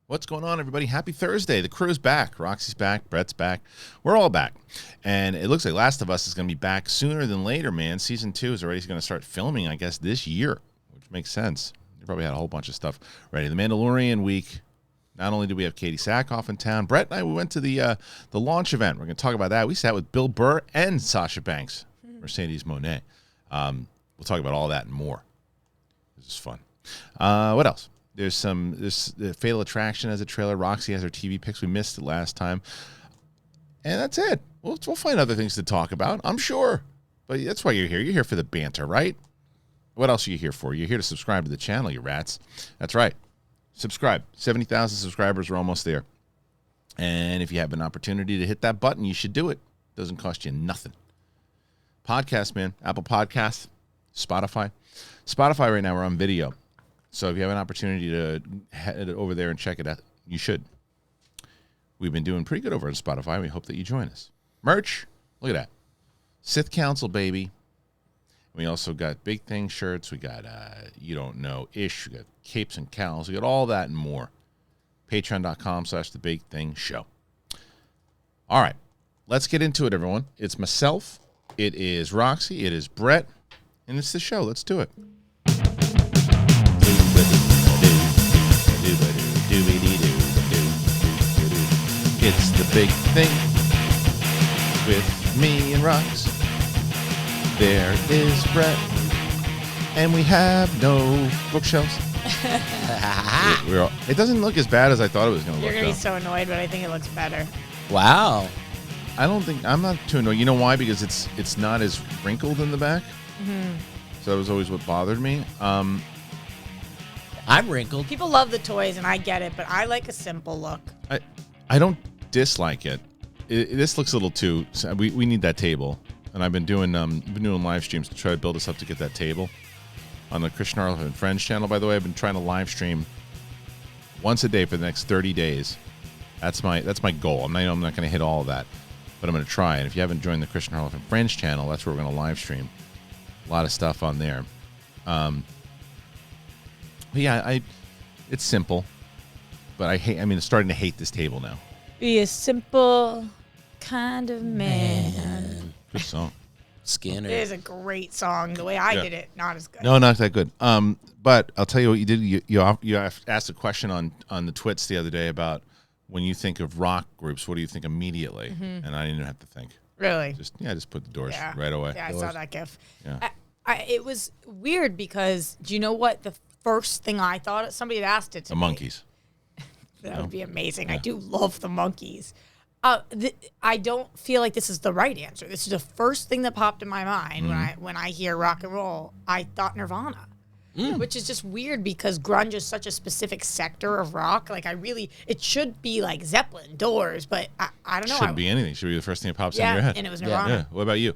What's going on, everybody? Happy Thursday. The crew's back. Roxy's back. Brett's back. We're all back. And it looks like Last of Us is going to be back sooner than later, man. Season 2 is already going to start filming, I guess, this year, which makes sense. They probably had a whole bunch of stuff ready. The Mandalorian week. Not only do we have Katie Sackhoff in town, Brett and I, we went to the launch event. We're going to talk about that. We sat with Bill Burr and Sasha Banks, Mercedes Monet. We'll talk about all that and more. This is fun. What else? There's the Fatal Attraction as a trailer. Roxy has her TV picks. We missed it last time. And that's it. We'll find other things to talk about, I'm sure. But that's why you're here. You're here for the banter, right? What else are you here for? You're here to subscribe to the channel, you rats. That's right. Subscribe. 70,000 subscribers. We're almost there. And if you have an opportunity to hit that button, you should do it. Doesn't cost you nothing. Podcast, man. Apple Podcasts. Spotify. Spotify right now, we're on video. So if you have an opportunity to head over there and check it out, you should. We've been doing pretty good over on Spotify. We hope that you join us. Merch, look at that. Sith Council, baby. We also got Big Thing shirts. We got You Don't Know Ish. We got capes and cowls. We got all that and more. Patreon.com/TheBigThingShow. All right. Let's get into it, everyone. It's myself. It is Roxy. It is Brett. And it's the show. Let's do it. It's the big thing with me and Rox. There is Brett, and we have no bookshelves. It doesn't look as bad as I thought it was going to look. You're going to be so annoyed, but I think it looks better. Wow. I'm not too annoyed. You know why? Because it's not as wrinkled in the back. Mm-hmm. So that was always what bothered me. I'm wrinkled. People love the toys, and I get it, but I like a simple look. I don't dislike it. This looks a little too. We need that table, and I've been doing live streams to try to build us up to get that table on the Kristian and Friends channel. By the way, I've been trying to live stream once a day for the next 30 days. That's my goal. I'm not going to hit all of that, but I'm going to try. And if you haven't joined the Kristian and Friends channel, that's where we're going to live stream. A lot of stuff on there. But yeah, it's simple, but I'm starting to hate this table now. Be a simple kind of man. Good song. Skinner. It is a great song. The way I did it, not as good. No, not that good. But I'll tell you what you did. You asked a question on the twits the other day about when you think of rock groups, what do you think immediately? Mm-hmm. And I didn't have to think. Really? Just put the Doors right away. Yeah, I saw that gif. Yeah. It was weird because, do you know what the first thing I thought? Somebody had asked it to me. The Monkees. That would be amazing. Yeah. I do love the Monkees. I don't feel like this is the right answer. This is the first thing that popped in my mind when I hear rock and roll. I thought Nirvana, which is just weird because grunge is such a specific sector of rock. Like it should be like Zeppelin, Doors, but I don't know. Shouldn't be anything. Should be the first thing that pops into your head. And it was Nirvana. Yeah. What about you?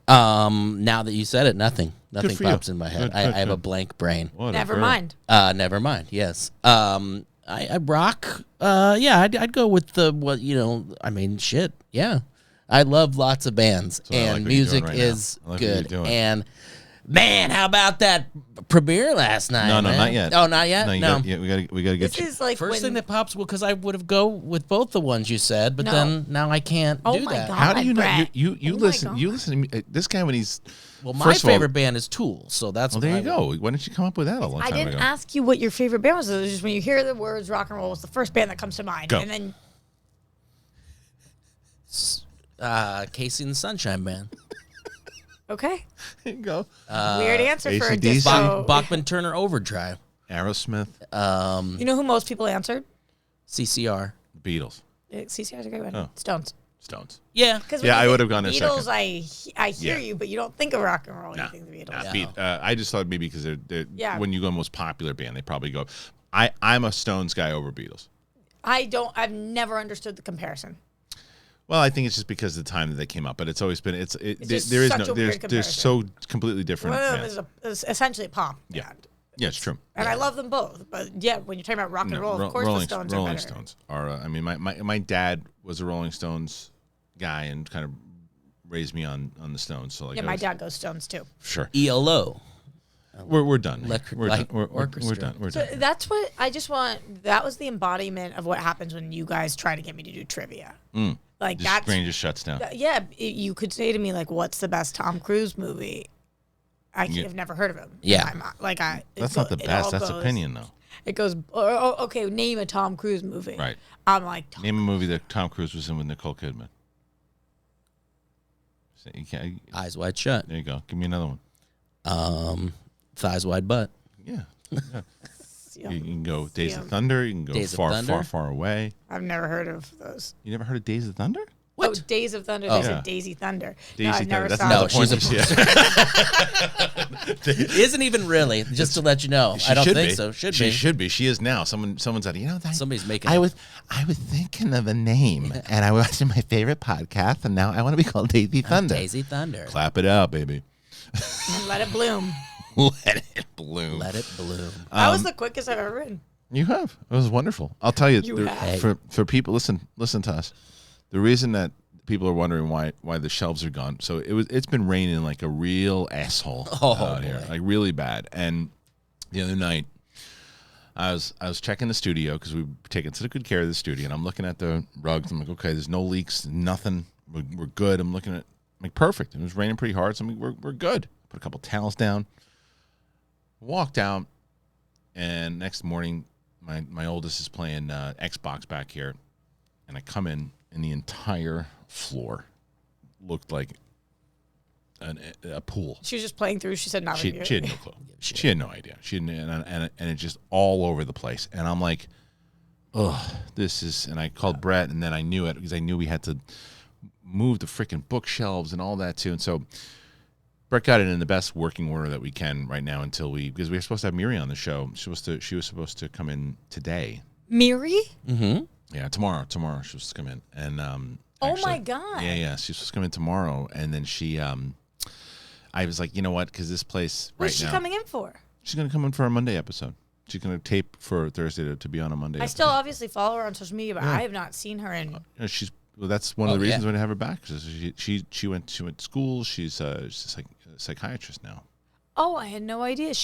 Now that you said it, nothing pops in my head. Good, I have a blank brain. Never mind. Never mind. Yes. I rock. I'd go with shit. Yeah. I love lots of bands, and music is good. And man, how about that premiere last night? No, not yet. Oh, not yet. No, we gotta get this is like first thing that pops. Well, because I would have go with both the ones you said, but then now I can't do that. God, how do you know? Brett. You listen. You listen to me. This guy when he's my favorite band is Tool, so that's there you go. Why didn't you come up with that a long time ago? I didn't ask you what your favorite band was. It was just when you hear the words rock and roll, it's the first band that comes to mind, and then Casey and the Sunshine Band. Okay. There you go. Weird answer for a AC/DC. disco. Bachman Turner Overdrive. Aerosmith. You know who most people answered? CCR. Beatles. CCR is a great one. Oh. Stones. Yeah. I would have gone there Beatles, second. I hear you, but you don't think of rock and roll. You think the Beatles. I just thought maybe because they're when you go most popular band, they probably go. I'm a Stones guy over Beatles. I've never understood the comparison. Well, I think it's just because of the time that they came up, but it's always been they're so completely different. One of them is essentially a pop band. Yeah, it's true. And I love them both, but when you're talking about rock and roll, of course the Stones are better. Rolling Stones are. My dad was a Rolling Stones guy and kind of raised me on the Stones. So my dad goes Stones too. Sure. ELO. We're done. We're done. We're done. We're So done. that's what I just want. That was the embodiment of what happens when you guys try to get me to do trivia. Like Just brain just shuts down. Yeah, you could say to me like, "What's the best Tom Cruise movie?" I've never heard of him. Yeah, That's not the best. That's opinion though. It goes, okay, name a Tom Cruise movie. Right. I'm like, name a movie that Tom Cruise was in with Nicole Kidman. So you can't, Eyes Wide Shut. There you go. Give me another one. Thighs Wide Butt. Yeah. You can go Days of Thunder. You can go far away. I've never heard of those. You never heard of Days of Thunder? What? Oh, Days of Thunder. They said Daisy Thunder. Daisy Thunder. That's not Isn't even really. Just to let you know, I don't think so. She should be. She is now. Someone's said, somebody's making. I was thinking of a name, and I was watching my favorite podcast, and now I want to be called Daisy Thunder. Daisy Thunder. Clap it out, baby. And let it bloom. Let it bloom. Let it bloom. That was the quickest I've ever written. You have. It was wonderful. I'll tell you. Have. For people, listen to us. The reason that people are wondering why the shelves are gone. So it's been raining like a real asshole out here, like really bad. And the other night, I was checking the studio because we've taken such good care of the studio, and I'm looking at the rugs. I'm like, okay, there's no leaks, nothing. We're good. I'm looking at like perfect. It was raining pretty hard, so we're good. Put a couple towels down. Walked out, and next morning, my oldest is playing Xbox back here, and I come in, and the entire floor looked like a pool. She was just playing through. She said, "Not She had no clue. She had no idea. She didn't, and it's just all over the place. And I'm like, oh, this is. And I called Brett, and then I knew it because I knew we had to move the freaking bookshelves and all that too. And so Brett got it in the best working order that we can right now because we were supposed to have Miri on the show. She was supposed to come in today. Miri? Mm-hmm. Yeah, tomorrow she was supposed to come in, and oh my god. Yeah, she's supposed to come in tomorrow, and then she, I was like, you know what? Because this place What's she coming in for? She's gonna come in for a Monday episode. She's gonna tape for Thursday to be on a Monday. I still obviously follow her on social media, but I have not seen her in. That's one of the reasons we're gonna have her back. Because she went to school. She's a psychiatrist now. Oh, I had no idea.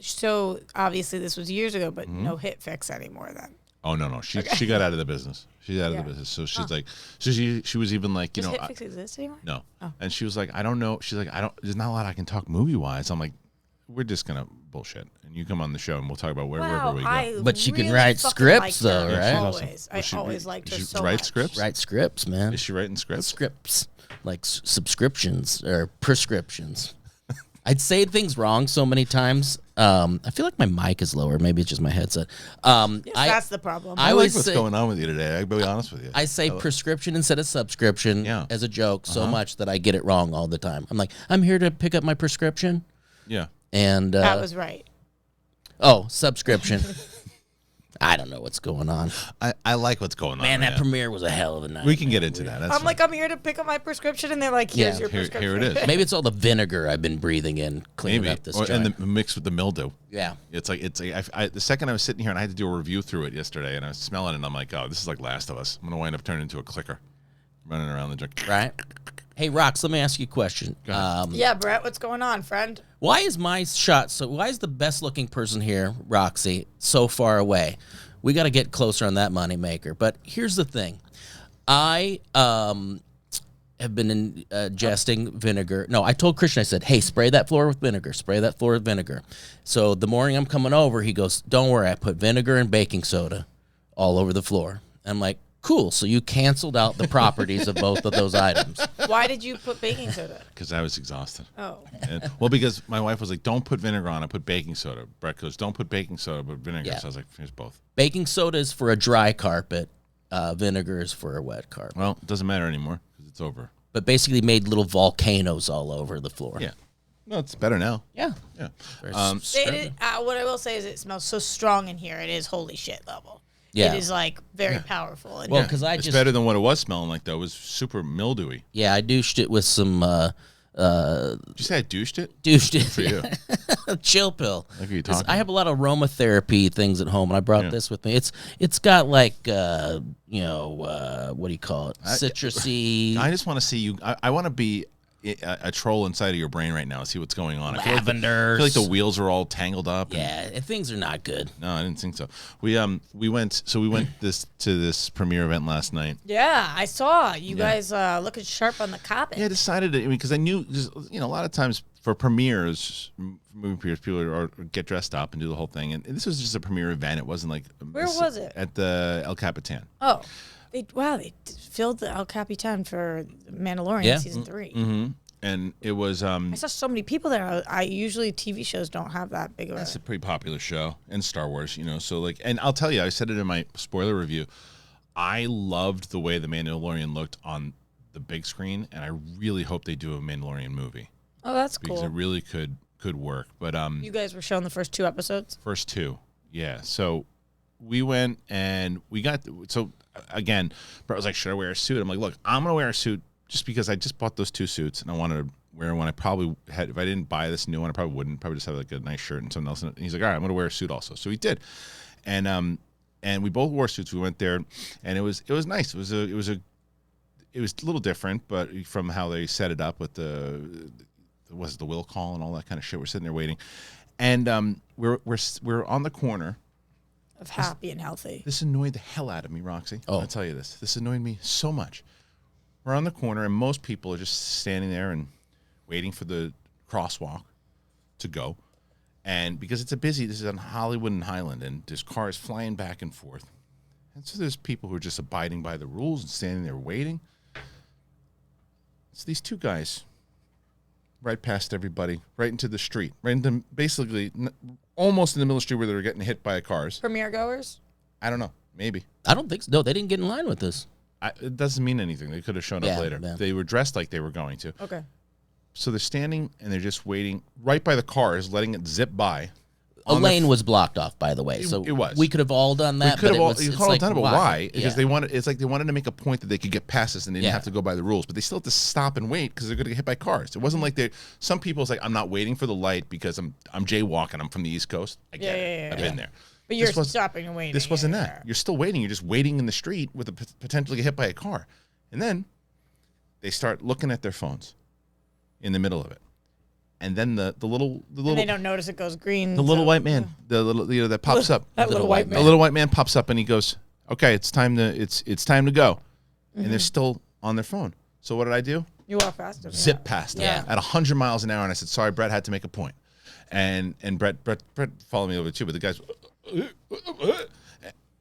So obviously this was years ago, but no hit fix anymore then. Oh no, she got out of the business. She's out of the business. So she's like, so she was even like, Does Hitfix exist anymore? No. Oh. And she was like, I don't know. She's like, there's not a lot I can talk movie wise. I'm like, we're just gonna bullshit, and you come on the show and we'll talk about wherever we go. But she can write scripts though, right? Always, I always liked her so write much. scripts. Write scripts, man. Is she writing scripts? Scripts like subscriptions or prescriptions. I'd say things wrong so many times. I feel like my mic is lower. Maybe it's just my headset. Yes, that's the problem. I like what's going on with you today. I'll be honest with you. I say prescription instead of subscription as a joke so much that I get it wrong all the time. I'm like, I'm here to pick up my prescription. Yeah. And that was right. Oh, subscription. I don't know what's going on. I like what's going on. Man, that premiere was a hell of a night. We can get into that. That's I'm like, I'm here to pick up my prescription, and they're like, here's your prescription. Here it is. Maybe it's all the vinegar I've been breathing in, cleaning up this joint. And the mixed with the mildew. Yeah. It's like the second I was sitting here and I had to do a review through it yesterday, and I was smelling it, and I'm like, oh, this is like Last of Us. I'm gonna wind up turning into a clicker, running around the drink. Right. Hey, Rox, let me ask you a question. Yeah, Brett, what's going on, friend? Why is the best looking person here, Roxy, so far away? We got to get closer on that moneymaker. But here's the thing. I have been ingesting vinegar. No, I told Kristian, I said, hey, spray that floor with vinegar. Spray that floor with vinegar. So the morning I'm coming over, he goes, don't worry, I put vinegar and baking soda all over the floor. I'm like, cool. So you canceled out the properties of both of those items. Why did you put baking soda? Because I was exhausted. Oh. Well, because my wife was like, don't put vinegar on. I put baking soda. Brett goes, don't put baking soda, but vinegar. Yeah. So I was like, here's both. Baking soda is for a dry carpet. Vinegar is for a wet carpet. Well, it doesn't matter anymore because it's over. But basically made little volcanoes all over the floor. Yeah. No, it's better now. Yeah. Yeah. What I will say is it smells so strong in here. It is holy shit level. Yeah. It is like very powerful. Well, because it's better than what it was smelling like though. It was super mildewy. Yeah, I douched it with some. Did you say I douched it? Douched it for you. Chill pill. Like you talking? I have a lot of aromatherapy things at home, and I brought this with me. It's got like what do you call it? Citrusy. I just want to see you. I want to be. a troll inside of your brain right now. See what's going on. Lavender. I feel like the wheels are all tangled up. Yeah, things are not good. No, I didn't think so. We went to this premiere event last night. Yeah, I saw you guys looking sharp on the carpet. Yeah, I decided because I knew a lot of times for premieres, movie premieres, people get dressed up and do the whole thing, and this was just a premiere event. It wasn't like where was it? At the El Capitan. Oh. They filled the El Capitan for Mandalorian season 3. Mm-hmm. And it was. I saw so many people there. I usually TV shows don't have that big of a. It's a pretty popular show, and Star Wars, So and I'll tell you, I said it in my spoiler review. I loved the way the Mandalorian looked on the big screen, and I really hope they do a Mandalorian movie. Oh, that's cool. Because it really could work. But you guys were showing the first 2 episodes. First 2, yeah. So we went and we got again, Brett was like, should I wear a suit? I'm like, look, I'm going to wear a suit just because I just bought those 2 suits and I wanted to wear one. I probably had, if I didn't buy this new one, I probably wouldn't. Probably just have like a nice shirt and something else in it. And he's like, all right, I'm going to wear a suit also. So he did. And we both wore suits. We went there and it was nice. It was a little different, but from how they set it up with the will call and all that kind of shit. We're sitting there waiting. And we're on the corner. Of happy and healthy. This annoyed the hell out of me, Roxy. Oh. I'll tell you this. This annoyed me so much. We're on the corner, and most people are just standing there and waiting for the crosswalk to go. And because this is on Hollywood and Highland, and there's cars flying back and forth. And so there's people who are just abiding by the rules and standing there waiting. It's these 2 guys right past everybody, right into the street, right into basically almost in the middle of the street where they were getting hit by cars. Premiere goers? I don't know. Maybe. I don't think so. No, they didn't get in line with this. It doesn't mean anything. They could have shown up later. Yeah. They were dressed like they were going to. Okay. So they're standing and they're just waiting right by the cars, letting it zip by. A lane was blocked off, by the way. So it was. We could have all done that. We could have all done it, but why? Yeah. Because it's like they wanted to make a point that they could get past this and they didn't have to go by the rules. But they still have to stop and wait because they're going to get hit by cars. It wasn't like some people was like, I'm not waiting for the light because I'm jaywalking. I'm from the East Coast. I get it. I've been there. But you're stopping and waiting. This wasn't that. You're still waiting. You're just waiting in the street with a potentially get hit by a car. And then they start looking at their phones in the middle of it. And then the little and they don't notice it goes green. The little white man, that pops up. That little white man. The little white man pops up and he goes, "Okay, it's time to go." And they're still on their phone. So what did I do? You walk faster. Zip past them at 100 miles an hour, and I said, "Sorry, Brett had to make a point." And Brett followed me over too, but the guys.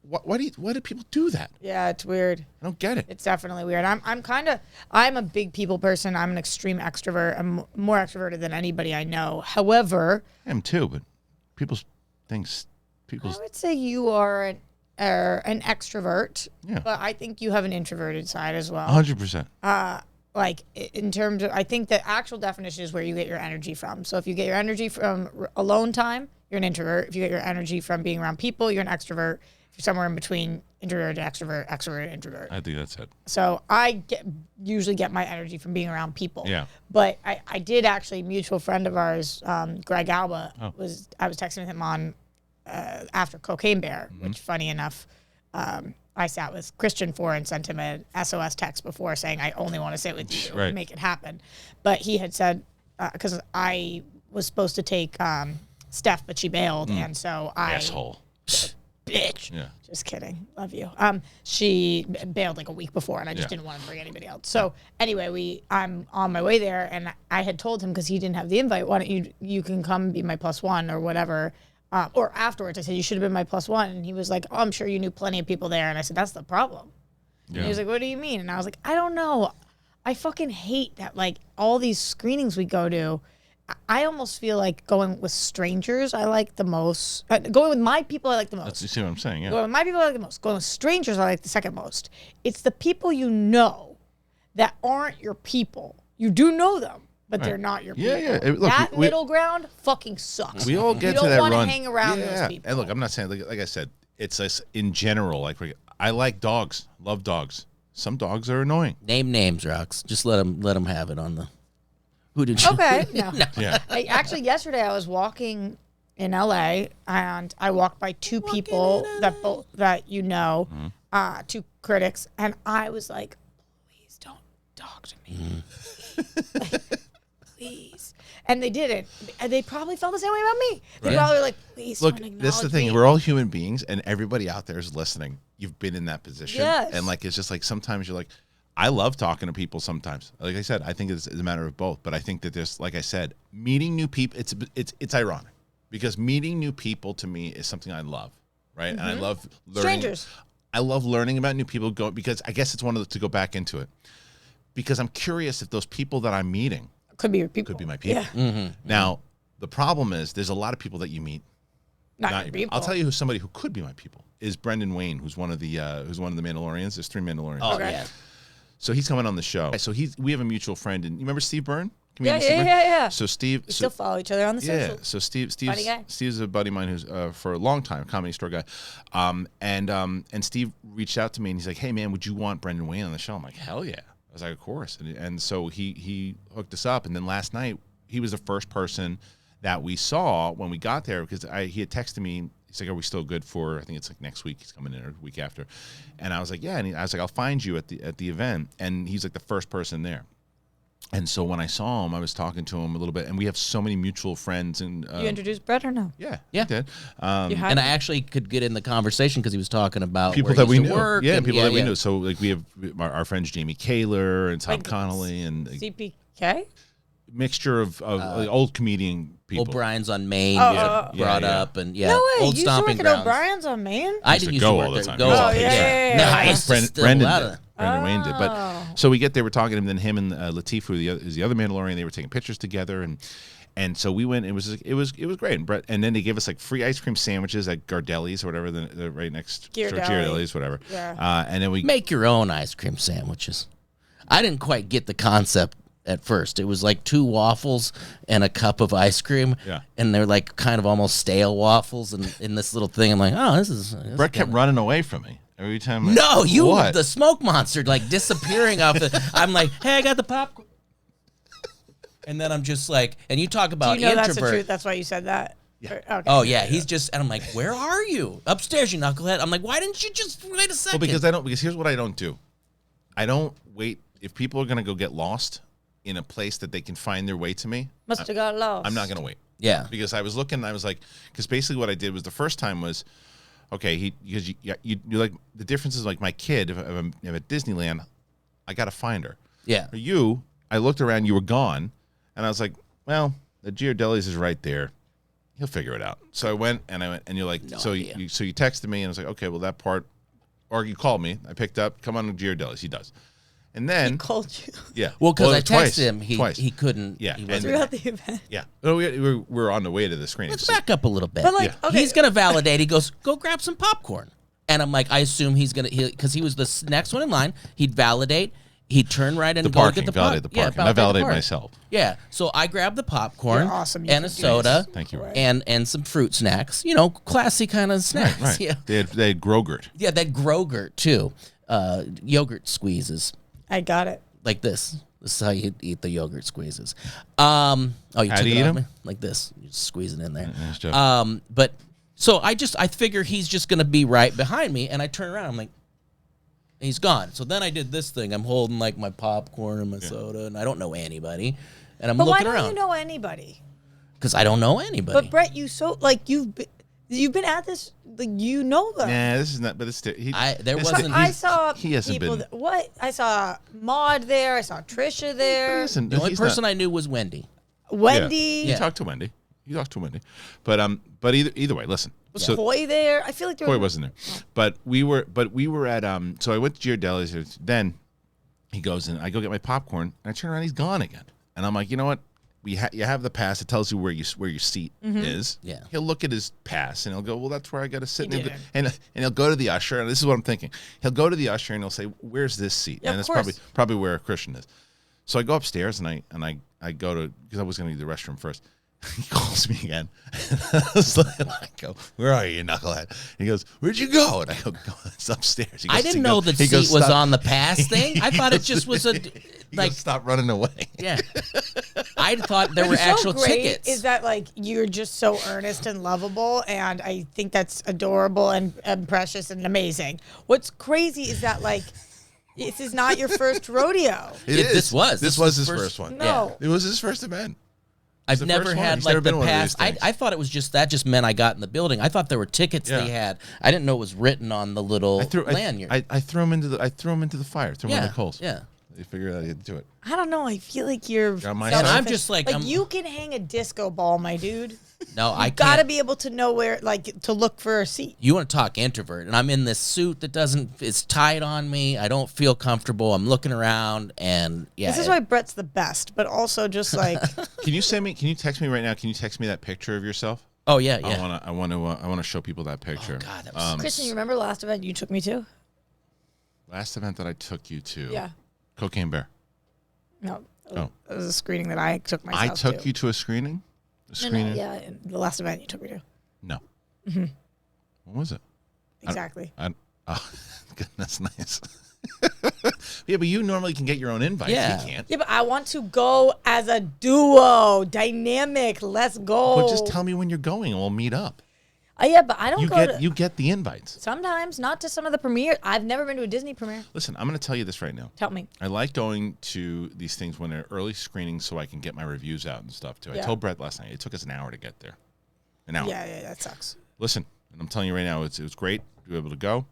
Why do people do that? Yeah, it's weird. I don't get it. It's definitely weird. I'm a big people person. I'm an extreme extrovert. I'm more extroverted than anybody I know. However, I am too, but I would say you are an extrovert. Yeah. But I think you have an introverted side as well. 100%. Like in terms of, I think the actual definition is where you get your energy from. So if you get your energy from alone time, you're an introvert. If you get your energy from being around people, you're an extrovert. If you're somewhere in between introvert to extrovert, introvert. I think that's it. So I usually get my energy from being around people. Yeah. But I did actually, a mutual friend of ours, Greg Alba, I was texting with him on after Cocaine Bear, which funny enough, I sat with Kristian for and sent him an SOS text before saying, I only want to sit with you and make it happen. But he had said, because I was supposed to take Steph, but she bailed. And so Asshole. Bitch. Yeah. Just kidding. Love you. She bailed like a week before, and I just didn't want to bring anybody else. So anyway, I'm on my way there, and I had told him, because he didn't have the invite, why don't you can come be my +1 or whatever. Or afterwards, I said, you should have been my +1. And he was like, oh, I'm sure you knew plenty of people there. And I said, that's the problem. Yeah. And he was like, what do you mean? And I was like, I don't know. I fucking hate that, like, all these screenings we go to, I almost feel like going with strangers I like the most. Going with my people I like the most. You see what I'm saying, yeah. Going with my people I like the most. Going with strangers I like the second most. It's the people you know that aren't your people. You do know them, but they're not your people. Yeah. Look, that middle ground fucking sucks. We all get to that run. You don't want to hang around those people. And look, I'm not saying, like I said, it's in general. Like, I like dogs. Love dogs. Some dogs are annoying. Name names, Rox. Just let them have it on the... Who did you? Okay, no. Yeah. Actually, yesterday I was walking in LA and I walked by two people that you know, two critics, and I was like, talk to me. Please. And they didn't. And they probably felt the same way about me. They probably were like, please look, don't this is the thing. me. We're all human beings, and everybody out there is listening. You've been in that position. Yes. And, like, it's just like sometimes you're like, I love talking to people sometimes. Like I said, I think it's a matter of both. But I think that there's, like I said, meeting new people, it's ironic. Because meeting new people, to me, is something I love, right? And I love learning. Strangers. I love learning about new people, because I guess it's one of the, to go back into it. Because I'm curious if those people that I'm meeting Could be your people. could be my people. Yeah. Now, the problem is there's a lot of people that you meet. Not Not your your people. I'll tell you who somebody who could be my people is Brendan Wayne, who's one of the Mandalorians. There's 3 Mandalorians. Oh, Okay. yeah. So he's coming on the show. So we have a mutual friend, and you remember Steve Byrne? Yeah, Comedian Steve Byrne? yeah. So Steve, We still follow each other on the socials. So Steve's Funny guy. a buddy of mine who's for a long time Comedy Store guy, and Steve reached out to me and he's like, hey man, would you want Brendan Wayne on the show? I'm like, hell yeah. I was like, of course. And so he hooked us up, and then last night he was the first person that we saw when we got there, because he had texted me. He's like, are we still good for, I think it's like next week, he's coming in, or the week after. And I was like, yeah. And I was like, I'll find you at the event. And he's like the first person there. And so when I saw him, I was talking to him a little bit, and we have so many mutual friends. And You introduced Brett or no? yeah, Yeah. he did. You had And I actually could get in the conversation because he was talking about People where that he we used to knew, work people that we yeah. knew. So like we have our friends Jamie Kaler and Tom Like Connolly, and CPK? mixture of like old comedian people. O'Brien's on Main Oh, brought yeah. up, and No way. old you used to stomping work at grounds. O'Brien's on Main? I used didn't to used go to all work the there. time. Go Oh, all- yeah. No, I used to still Brendan out did. of- Brendan Wayne did. Oh. But so we get there, we're talking to him, then him and Latif, who is the other Mandalorian, they were taking pictures together, and so we went. It was great. And Brett, and then they gave us like free ice cream sandwiches at Gardelli's or whatever, the right next Ghirardelli's, whatever. Yeah. And then we Make your own ice cream sandwiches. I didn't quite get the concept at first. It was like 2 waffles and a cup of ice cream. Yeah. And they're like kind of almost stale waffles, and in this little thing, I'm like, oh, this is Brett kept running away from me every time. No, you what? the smoke monster like disappearing off the. I'm like, hey, I got the popcorn. And then I'm just like, and you talk Do about you know introvert. that's the truth? That's why you said that? Yeah. Okay. Oh yeah, he's just, and I'm like, where are you? Upstairs, you knucklehead. I'm like, why didn't you just wait a second? Well, because here's what I don't do. I don't wait. If people are gonna go get lost in a place that they can find their way to me, Must have got lost. I'm not gonna wait. Yeah. Because I was looking, and I was like, because basically what I did was the first time was, okay, because you like the difference is like my kid, if I'm at Disneyland, I gotta find her. Yeah. For you, I looked around, you were gone, and I was like, well, the Ghirardelli's is right there. He'll figure it out. So I went, and you're like, No so idea. you texted me, and I was like, okay, well that part, or you called me, I picked up, come on to Ghirardelli's, he does, and then He called you yeah, Well, because I twice, texted him, he couldn't. Yeah, He and- wasn't. throughout the event. yeah. No, we're on the way to the screening. Let's back up a little bit. But like, Yeah. okay. He's gonna validate. He goes, go grab some popcorn, and I'm like, I assume he's gonna, because he was the next one in line. He'd validate. He'd turn right and The go parking, get the validate the parking. I validate myself. Yeah, so I grabbed the popcorn You're awesome. You and a can do soda. this. Thank you. And some fruit snacks. You know, classy kind of snacks. Right. Yeah, They had Grogurt. yeah. That Grogurt too. Yogurt squeezes I got it. like this. This is how you eat the yogurt squeezes. You How took do you it eat off 'em? me like this. You just squeeze it in there. Nice job. But so I figure he's just gonna be right behind me, and I turn around. I'm like, he's gone. So then I did this thing. I'm holding like my popcorn and my soda, and I don't know anybody, and I'm But why looking don't around you know anybody? because I don't know anybody. But Brett, you've been at this. Like, you know them. Nah, this is not. But it's there There wasn't. I saw he hasn't people. been- What I saw Maud there. I saw Trisha there. the only person I knew was Wendy. Wendy. You talked to Wendy. But either way, listen. Was So Coy there? I feel like there Coy was. wasn't there, but we were at So I went to Ghirardelli's. Then he goes and I go get my popcorn, and I turn around, he's gone again, and I'm like, you know what? You have the pass. It tells you where your seat is. Yeah. He'll look at his pass and he'll go, well, that's where I got to sit. He And didn't. and he'll go to the usher, and this is what I'm thinking. He'll go to the usher and he'll say, where's this seat? Yeah, and of that's course. probably where Kristian is. So I go upstairs and I go to, because I was going to use the restroom first. He calls me again. I go, where are you, knucklehead? He goes, where'd you go? And I go, it's upstairs. He goes, I didn't know the he seat goes, was "Stop." on the pass thing. I thought it just was a He like. goes, stop running away. Yeah, I thought there were What's actual so great tickets. is that like you're just so earnest and lovable, and I think that's adorable and precious and amazing. What's crazy is that like This is not your first rodeo. This was his first one. No. Yeah. It was his first event. I've never had like the past. I thought it was just meant I got in the building. I thought there were tickets they had. I didn't know it was written on the little lanyard. I threw him into the fire. Threw him in the coals. Yeah. They figured out how to do it. I don't know. I feel like you're. And I'm just like you can hang a disco ball, my dude. No, I can't. Gotta be able to know where, like, to look for a seat. You want to talk introvert, and I'm in this suit that it's tight on me. I don't feel comfortable. I'm looking around, and this is why Brett's the best. But also, just like, Can you text me right now? Can you text me that picture of yourself? Oh yeah. I want to show people that picture. Oh, God, that was Kristian, you remember last event you took me to? Last event that I took you to. Yeah. Cocaine Bear. No. It was a screening that I took myself. I took you to a screening. No, yeah, the last event you took me to. No. Mm-hmm. What was it? Exactly. That's nice. Yeah, but you normally can get your own invite. Yeah. You can't. Yeah, but I want to go as a duo, dynamic. Let's go. But just tell me when you're going, and we'll meet up. Yeah, but I don't You get the invites. Sometimes, not to some of the premieres. I've never been to a Disney premiere. Listen, I'm going to tell you this right now. Tell me. I like going to these things when they're early screenings so I can get my reviews out and stuff, too. Yeah. I told Brett last night, it took us an hour to get there. An hour. Yeah, that sucks. Listen, and I'm telling you right now, it was great to be able to go.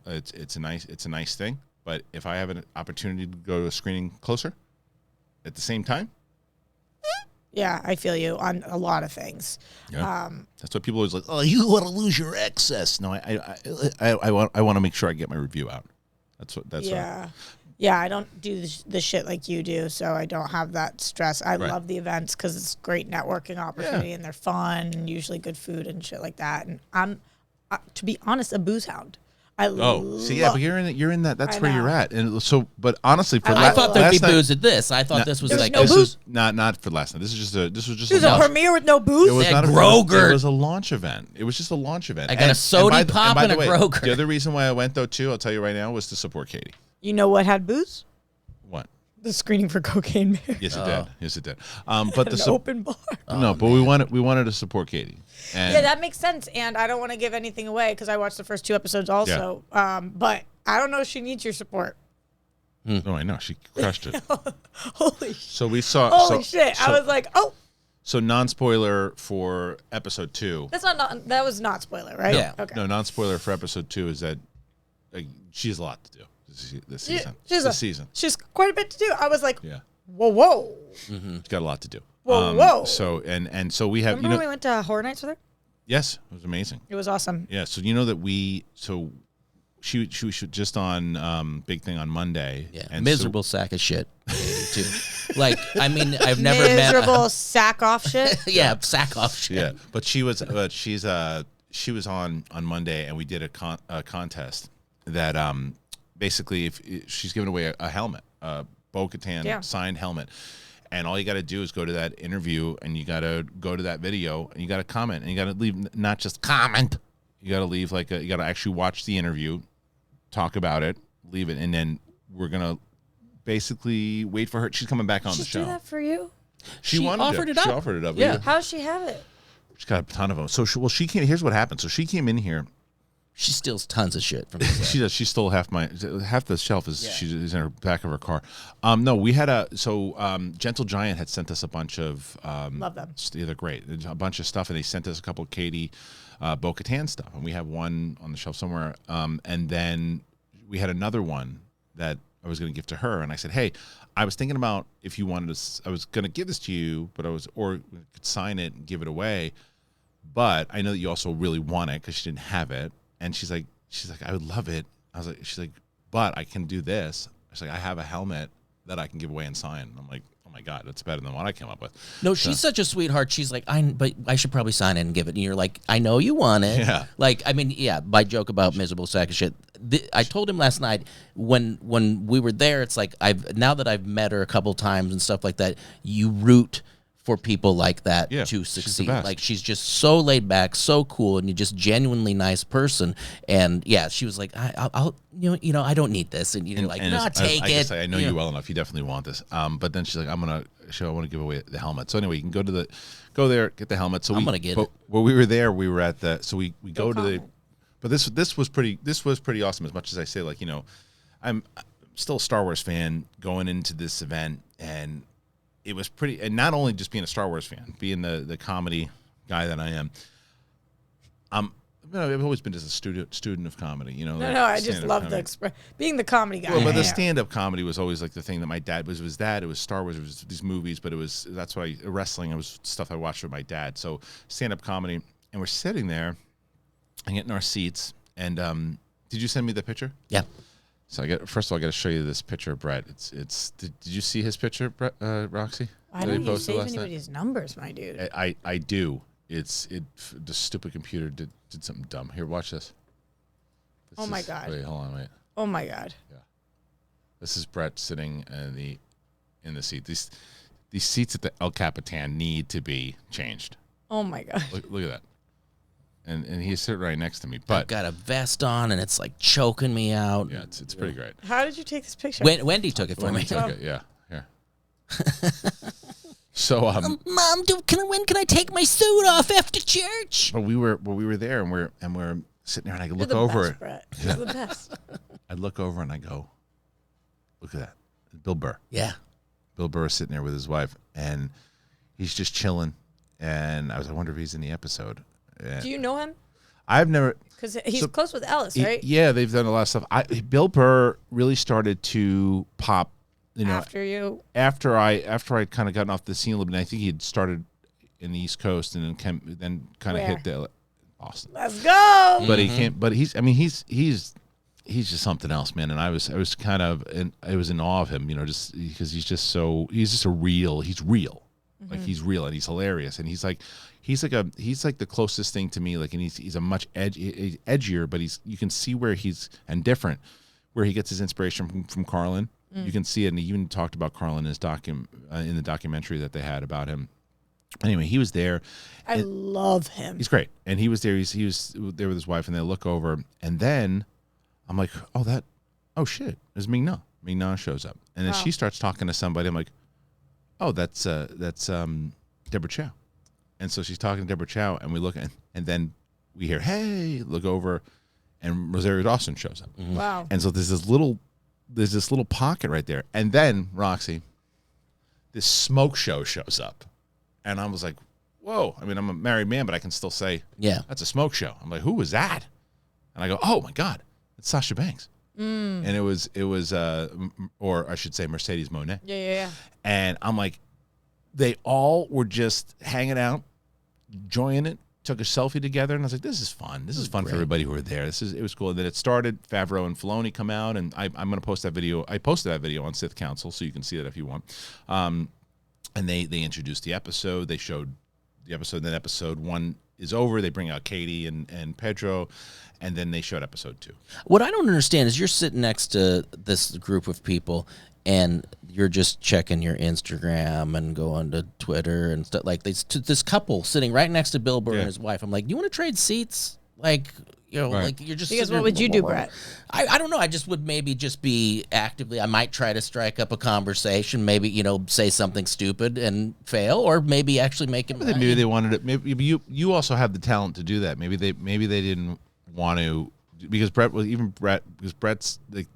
It's a nice thing. But if I have an opportunity to go to a screening closer at the same time, yeah, I feel you on a lot of things. Yeah. That's what people always like. Oh, you want to lose your access? No, I want to make sure I get my review out. That's yeah. Yeah, I don't do the shit like you do, so I don't have that stress. I love the events because it's great networking opportunity and they're fun and usually good food and shit like that. And I'm, to be honest, a booze hound. But you're in that. That's where you're at. And so, but honestly, I thought there'd be booze at this. I thought this was like no booze. Not for last night. This was just a premiere with no booze. It was not Groger. It was a launch event. It was just a launch event. I got a soda pop and a Groger. The other reason why I went though too, I'll tell you right now, was to support Katie. You know what had booze? What? The screening for Cocaine Bear. Yes, it did. Yes, it did. But the open bar. No, but we wanted to support Katie. And yeah, that makes sense. And I don't want to give anything away because I watched the first 2 episodes also. Yeah. But I don't know if she needs your support. No, I know. She crushed it. Holy shit. So we saw. Holy shit. I was like, oh. So non-spoiler for episode 2. That was not spoiler, right? Yeah. Okay. No, non-spoiler for episode 2 is that she has a lot to do this season. She's quite a bit to do. I was like, yeah. Whoa. Mm-hmm. She's got a lot to do. Whoa. So and so we have. Remember when we went to Horror Nights with her? Yes, it was amazing. It was awesome. Yeah. So you know that she should just on Big Thing on Monday. Yeah. And miserable sack of shit. Too. Like, I mean, I've never met miserable sack off shit. Yeah, sack off shit. Yeah, but she was on Monday, and we did a contest that basically if she's giving away a helmet, a Bo-Katan signed helmet. And all you got to do is go to that interview, and you got to go to that video, and you got to comment, and you got to leave not just comment. You got to leave you got to actually watch the interview, talk about it, leave it, and then we're gonna basically wait for her. She's coming back on the show. Did that for you? She offered it up. She offered it up. Yeah. How does she have it? She's got a ton of them. So she came. Here's what happened. So she came in here. She steals tons of shit from me. She does. She stole half the shelf is in her back of her car. No, we had Gentle Giant had sent us a bunch of love them. They're great. A bunch of stuff, and they sent us a couple of Katie Bo-Katan stuff, and we have one on the shelf somewhere. And then we had another one that I was going to give to her, and I said, "Hey, I was thinking about if you wanted to. I was going to give this to you, but or could sign it and give it away. But I know that you also really want it because she didn't have it." And she's like, I would love it. She's like, but I can do this. She's like, I have a helmet that I can give away and sign. And I'm like, oh my God, that's better than what I came up with. No, she's such a sweetheart. She's like, but I should probably sign it and give it. And you're like, I know you want it. Yeah. Like, I mean, yeah, my joke about miserable sack of shit. I told him last night when we were there, it's like now that I've met her a couple times and stuff like that, you root for people like that to succeed. Like, she's just so laid back, so cool, and you're just genuinely nice person. And yeah, she was like, I'll I don't need this. And you're like, no, take it. I know you well enough. You definitely want this. But then she's like, I want to give away the helmet. So anyway, you can go there, get the helmet. So I'm gonna get it. When we were there, we were at we go to the. But this was pretty awesome. As much as I say, like, I'm still a Star Wars fan going into this event, and it was pretty. And not only just being a Star Wars fan, being the comedy guy that I am, I've always been just a student of comedy. You know, no, I just love being the comedy guy. Well, but the stand-up comedy was always like the thing that my dad was that. It was Star Wars, it was these movies, but that's why wrestling. It was stuff I watched with my dad. So stand-up comedy, and we're sitting there and getting our seats. And did you send me the picture? Yeah. So first of all, I got to show you this picture of Brett. Did you see his picture, Brett, Roxy? Why don't you save anybody's numbers, my dude? I do. The stupid computer did something dumb. Here, watch this. Oh my God. Wait, hold on, wait. Oh my God. Yeah. This is Brett sitting in the seat. These seats at the El Capitan need to be changed. Oh my God. Look at that. And he's sitting right next to me. But I've got a vest on and it's like choking me out. Yeah, it's pretty great. How did you take this picture? Wendy took it for me. Yeah, here. So, Mom, when can I take my suit off after church? But we were there, and we're sitting there, and I look You're the over. Best, Brett. You're the best. I look over and I go, look at that, Bill Burr. Yeah, Bill Burr is sitting there with his wife, and he's just chilling. And I wonder if he's in the episode. Do you know him? I've never, because he's close with Ellis, right? Yeah, they've done a lot of stuff. Bill Burr really started to pop. You know, after I kind of gotten off the scene a little bit, I think he had started in the East Coast and then kind of hit the Austin. Let's go. But he can't. But he's just something else, man. And I was kind of I was in awe of him, you know, just because he's just real. Mm-hmm. Like he's real and he's hilarious and he's like the closest thing to me. Like, and he's a much edgier, but you can see where he's different, where he gets his inspiration from Carlin. You can see it, and he even talked about Carlin in his in the documentary that they had about him. Anyway, he was there. I love him. He's great, and he was there. He was there with his wife, and they look over, and then I'm like, oh shit, there's Ming-Na. Ming-Na shows up, and then she starts talking to somebody. I'm like, oh, that's Deborah Chow, and so she's talking to Deborah Chow, and we look, and then we hear, hey, look over, and Rosario Dawson shows up. Mm-hmm. Wow, and so there's this little pocket right there. And then, Roxy, this smoke show shows up. And I was like, whoa. I mean, I'm a married man, but I can still say, yeah, that's a smoke show. I'm like, who was that? And I go, oh, my God, it's Sasha Banks. And it was, or I should say Mercedes Moné. Yeah. And I'm like, they all were just hanging out, enjoying it. Took a selfie together, and I was like, "This is fun. This is fun for everybody who were there. It was cool." And then it started. Favreau and Filoni come out, and I'm going to post that video. I posted that video on Sith Council, so you can see that if you want. And they introduced the episode. They showed the episode. And then episode 1 is over. They bring out Katie and Pedro, and then they showed episode 2. What I don't understand is you're sitting next to this group of people, and you're just checking your Instagram and going to Twitter and stuff like this. This couple sitting right next to Bill Burr and his wife. I'm like, do you want to trade seats? Like, you know, like you're just. Because what would you do, Brett? I don't know. I just would maybe just be actively. I might try to strike up a conversation. Maybe say something stupid and fail, or may's actually make it. Maybe they wanted it. Maybe you also have the talent to do that. Maybe they didn't want to because Brett's like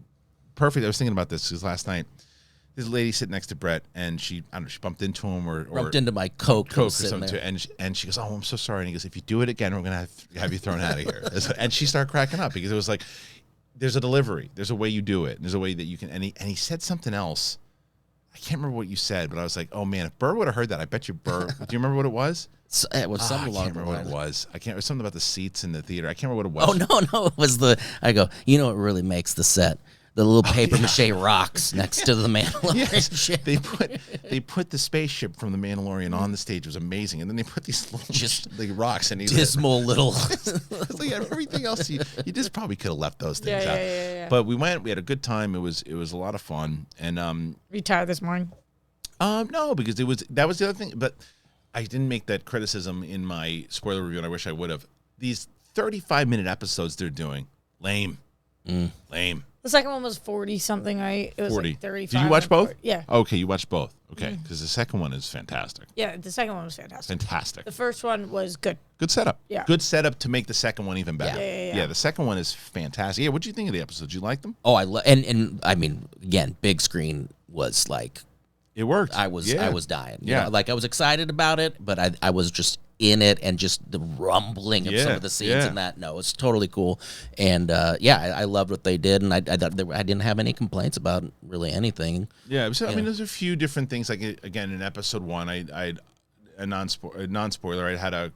perfect. I was thinking about this because last night. This lady sitting next to Brett, and she bumped into him or bumped into my Coke or something too, and she goes, "Oh, I'm so sorry." And he goes, "If you do it again, we're gonna have you thrown out of here." And she started cracking up because it was like, "There's a delivery, there's a way you do it, and there's a way that you can." And he said something else. I can't remember what you said, but I was like, "Oh man, if Burr would have heard that, I bet you Burr." Do you remember what it was? It was something along I can't remember what it was. It was something about the seats in the theater. I can't remember what it was. Oh no, it was I go. You know what really makes the set. The little paper mache rocks next to the Mandalorian ship. They put the spaceship from the Mandalorian on the stage. It was amazing. And then they put these little rocks and dismal little. Like everything else, you just probably could have left those things out. Yeah. But we had a good time. It was a lot of fun. And retired this morning? No, because that was the other thing. But I didn't make that criticism in my spoiler review, and I wish I would have. These 35-minute episodes they're doing, lame. The second one was 40 something, right? It was 40. Like 35. Did you watch both? 40. Yeah. Okay, you watched both. Okay, because the second one is fantastic. Yeah, the second one was fantastic. Fantastic. The first one was good. Good setup. Yeah. Good setup to make the second one even better. Yeah. The second one is fantastic. Yeah, what do you think of the episodes? You like them? Oh, and I mean, again, big screen was like It worked. I was dying. You Yeah. know, like I was excited about it, but I was just in it, and just the rumbling of some of the scenes in that. No, it's totally cool, and I loved what they did, and I didn't have any complaints about really anything. Yeah, so, I mean, there's a few different things. Like again, in episode 1, I a non-spoiler. I had I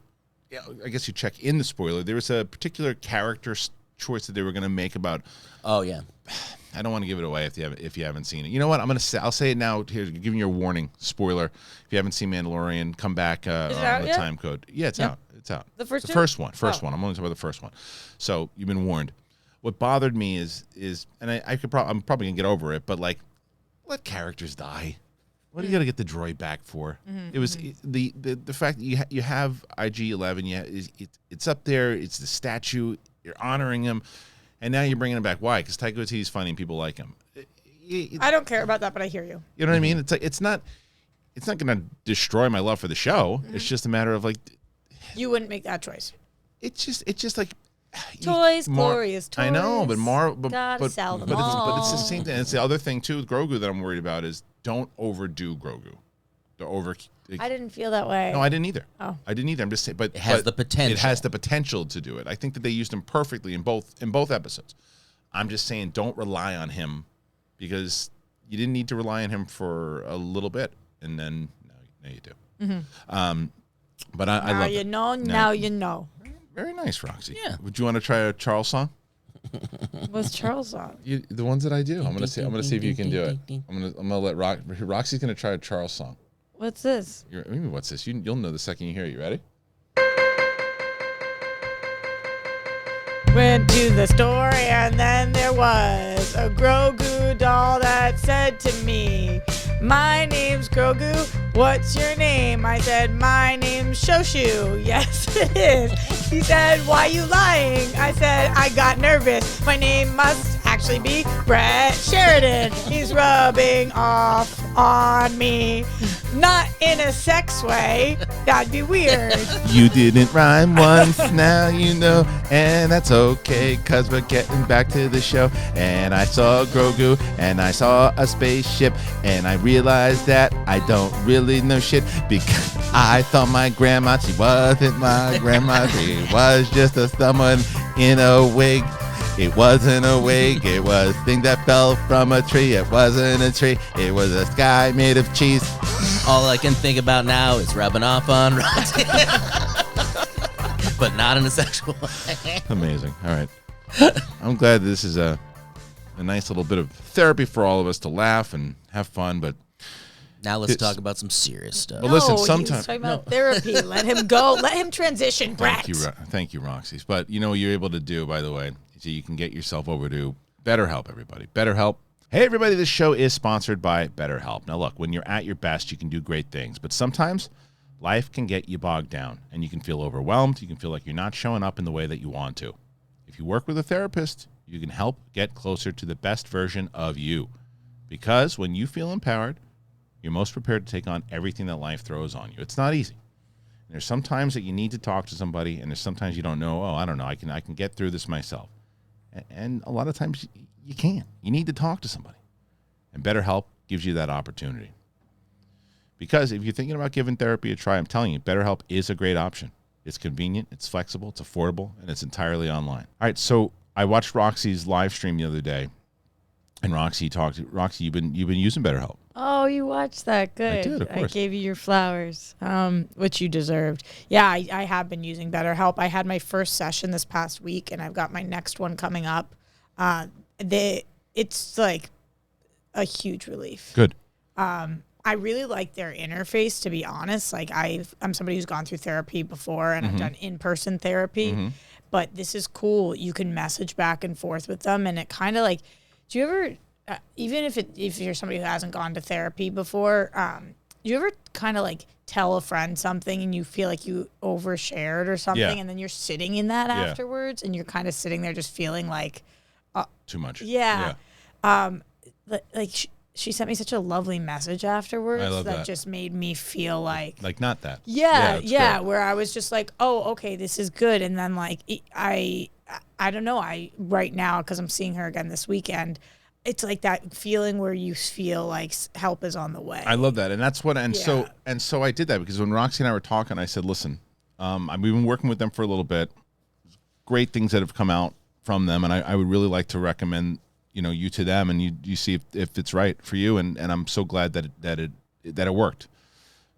guess you check in the spoiler. There was a particular character choice that they were going to make about. Oh yeah. I don't want to give it away if you haven't seen it. You know what? I'll say it now. Here, giving you a warning. Spoiler. If you haven't seen Mandalorian, come back on the time code. Yeah, it's out. It's out. The first one. I'm only talking about the first one. So you've been warned. What bothered me is, and I'm probably gonna get over it, but like, let characters die. What do you got to get the droid back for? It was the fact that you have IG-11. Yeah, it's up there. It's the statue. You're honoring him. And now you're bringing him back. Why? Because Taika Waititi's funny and people like him. I don't care about that, but I hear you. You know what I mean? It's like it's not going to destroy my love for the show. It's just a matter of like. You wouldn't make that choice. It's just like. Toys, glorious toys. I know, but sell them but it's the same thing. And it's the other thing too with Grogu that I'm worried about is don't overdo Grogu. I didn't feel that way. No, I didn't either. Oh. I didn't either. I'm just saying, but it has the potential. It has the potential to do it. I think that they used him perfectly in both episodes. I'm just saying, don't rely on him because you didn't need to rely on him for a little bit, and then now you do. But I love it. Now you know. Very nice, Roxy. Yeah. Would you want to try a Charles song? What's Charles song? The ones that I do. I'm gonna see if you can do it. I'm gonna let Roxy's gonna try a Charles song. What's this? What's this? You'll know the second you hear it. You ready? Went to the store and then there was a Grogu doll that said to me, "My name's Grogu, what's your name?" I said, "My name's Shoshu." "Yes, it is." He said, "Why you lying?" I said, "I got nervous. My name must actually be Brett Sheridan." He's rubbing off on me. Not in a sex way. That'd be weird. You didn't rhyme once, now you know, and that's okay, cause we're getting back to the show. And I saw Grogu, and I saw a spaceship, and I realized that I don't really know shit, because I thought my grandma, she wasn't my grandma, she was just someone in a wig. It wasn't a wig, it was a thing that fell from a tree. It wasn't a tree, it was a sky made of cheese. All I can think about now is rubbing off on Roxy. But not in a sexual way. Amazing. All right. I'm glad this is a nice little bit of therapy for all of us to laugh and have fun, but now let's talk about some serious stuff. Well, listen, he was sometimes talking about therapy. Let him go. Let him transition, Brett. Thank you, Roxy. But you know what you're able to do, by the way, is you can get yourself over to BetterHelp, everybody. BetterHelp. Hey, everybody, this show is sponsored by BetterHelp. Now, look, when you're at your best, you can do great things, but sometimes life can get you bogged down, and you can feel overwhelmed. You can feel like you're not showing up in the way that you want to. If you work with a therapist, you can help get closer to the best version of you, because when you feel empowered, you're most prepared to take on everything that life throws on you. It's not easy. And there's some times that you need to talk to somebody, and there's sometimes you don't know, I don't know, I can get through this myself. And a lot of times you can't. You need to talk to somebody. And BetterHelp gives you that opportunity. Because if you're thinking about giving therapy a try, I'm telling you, BetterHelp is a great option. It's convenient, it's flexible, it's affordable, and it's entirely online. All right, so I watched Roxy's live stream the other day, and Roxy, you've been using BetterHelp. Oh, you watched that. Good. I did, of course. I gave you your flowers, which you deserved. Yeah, I have been using BetterHelp. I had my first session this past week, and I've got my next one coming up. It's like a huge relief. Good. I really like their interface, to be honest. Like I'm somebody who's gone through therapy before, and I've done in-person therapy, but this is cool. You can message back and forth with them, and it kind of like, do you ever, even if you're somebody who hasn't gone to therapy before, do you ever kind of like tell a friend something and you feel like you overshared or something, and then you're sitting in that afterwards, and you're kind of sitting there just feeling like, too much. Yeah. Like she sent me such a lovely message afterwards. I love that. Just made me feel like not that. Yeah. Where I was just like, oh, okay, this is good. And then like I don't know. Right now, because I'm seeing her again this weekend, it's like that feeling where you feel like help is on the way. I love that, and that's what. So I did that because when Roxy and I were talking, I said, listen, we've been working with them for a little bit. Great things that have come out from them, and I would really like to recommend you to them, and you see if it's right for you, and I'm so glad that it worked,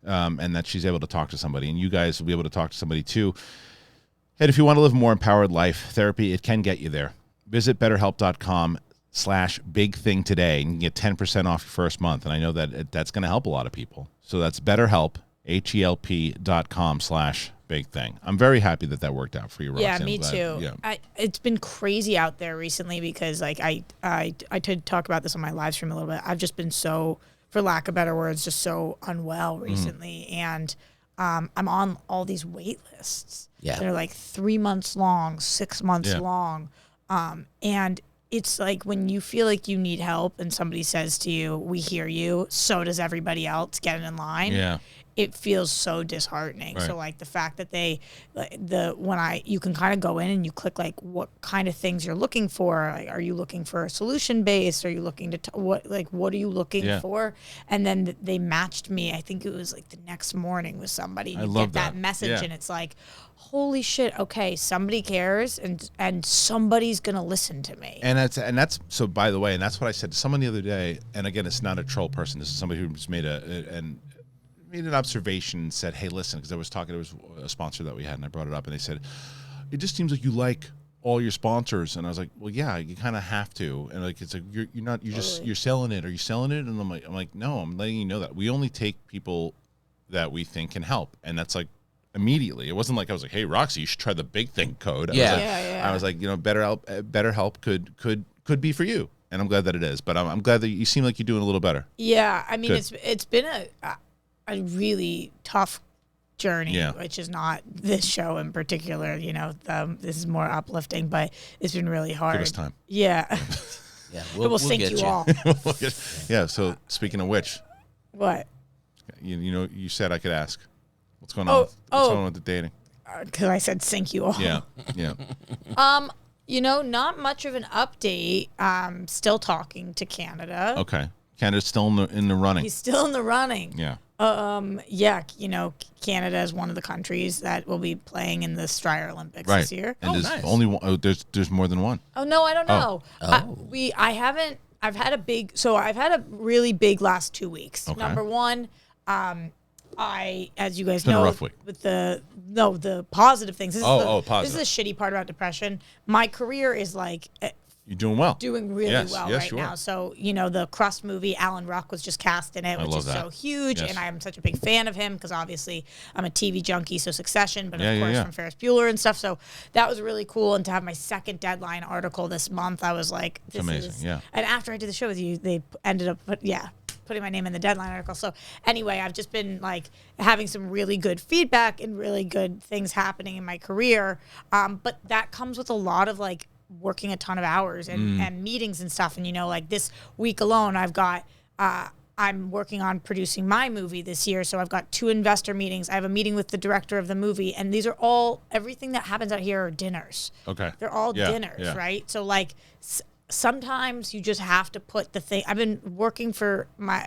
and that she's able to talk to somebody, and you guys will be able to talk to somebody too. And if you want to live a more empowered life, therapy, it can get you there. Visit BetterHelp.com/bigthing today, and you can get 10% off your first month, and I know that that's going to help a lot of people. So that's BetterHelp, HELP.com/bigthing. I'm very happy that worked out for you, Roxy. Yeah, me too. Yeah. It's been crazy out there recently because like I did talk about this on my live stream a little bit. I've just been so, for lack of better words, just so unwell recently, and I'm on all these wait lists. Yeah, they're like 3 months long, 6 months long, and it's like when you feel like you need help and somebody says to you, "We hear you," so does everybody else getting in line. Yeah. It feels so disheartening. Right. So like the fact that you can kind of go in and you click like what kind of things you're looking for. Like, are you looking for a solution based? Are you looking to what are you looking for? And then they matched me. I think it was like the next morning with somebody. I you love get that message and it's like, holy shit, okay, somebody cares and somebody's gonna listen to me. And that's so, by the way, and that's what I said to someone the other day, and again, it's not a troll person, this is somebody who just made an observation and said, hey, listen, because there was a sponsor that we had, and I brought it up, and they said, it just seems like you like all your sponsors. And I was like, well, yeah, you kind of have to. And like, it's like, you're selling it. Are you selling it? And I'm like, no, I'm letting you know that we only take people that we think can help. And that's like, immediately. It wasn't like I was like, hey, Roxy, you should try the Big Thing code. I was like, BetterHelp could be for you. And I'm glad that it is. But I'm glad that you seem like you're doing a little better. Yeah. I mean, it's been a really tough journey, which is not this show in particular. This is more uplifting, but it's been really hard. Give us time. Yeah. Yeah, we'll sink you all. Yeah. So speaking of which, what? You said I could ask. What's going on? What's going on with the dating? Because I said sink you all. Yeah. Not much of an update. Still talking to Canada. Okay. Canada's still in the running. He's still in the running. Yeah. Canada is one of the countries that will be playing in the Stryer Olympics right. this year. And there's only one. Oh, there's more than one. Oh no, I don't know. I've had a really big last 2 weeks. Okay. Number one, as you guys it's been know, a rough week. With the positive things. Positive. This is the shitty part about depression. My career is like. You're doing well. Doing really well right now. So, the Crust movie, Alan Ruck was just cast in it, which is so huge. Yes. And I'm such a big fan of him because obviously I'm a TV junkie, so Succession, but of course from Ferris Bueller and stuff. So that was really cool. And to have my second Deadline article this month, I was like, this is amazing. Yeah. And after I did the show with you, they ended up putting my name in the Deadline article. So anyway, I've just been like having some really good feedback and really good things happening in my career. But that comes with a lot of like working a ton of hours and meetings and stuff. And, like this week alone, I've got, I'm working on producing my movie this year. So I've got 2 investor meetings. I have a meeting with the director of the movie. And these are everything that happens out here are dinners. Okay. They're all dinners, right? So like sometimes you just have to put the thing. I've been working for my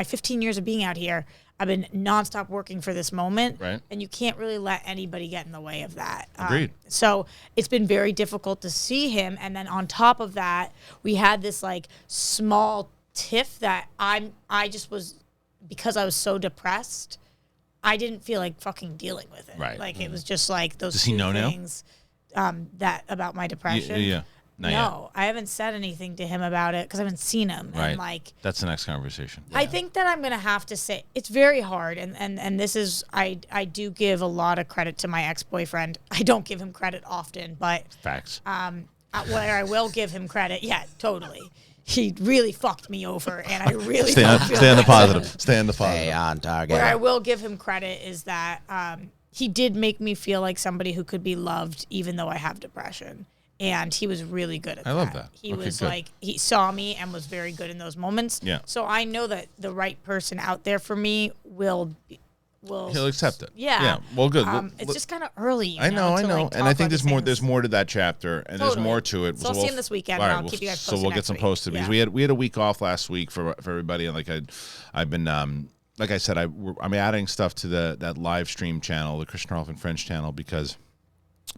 15 years of being out here. I've been nonstop working for this moment, right. And you can't really let anybody get in the way of that. Agreed. So it's been very difficult to see him, and then on top of that, we had this like small tiff that I just was, because I was so depressed, I didn't feel like fucking dealing with it. Right. Like it was just like those Does he know things that about my depression. Yeah. No, I haven't said anything to him about it because I haven't seen him. Right. And like that's the next conversation. I think that I'm going to have to say it's very hard. And this is, I do give a lot of credit to my ex-boyfriend. I don't give him credit often, but facts. Where I will give him credit. Yeah, totally. He really fucked me over, and I really stay on the positive. Stay on the positive. Stay on target. Where I will give him credit is that he did make me feel like somebody who could be loved, even though I have depression. And he was really good at that. I love that. He was good. Like, he saw me and was very good in those moments. Yeah. So I know that the right person out there for me will he'll accept it. Yeah. Yeah. Well, good. It's just kind of early. I know. Like, and I think there's more to that chapter, and there's more to it. So I'll see him this weekend. And I'll keep you guys posted. So we'll get some posted because we had a week off last week for everybody, and like I've been like I said, I'm adding stuff to that live stream channel, the Kristian and French channel, because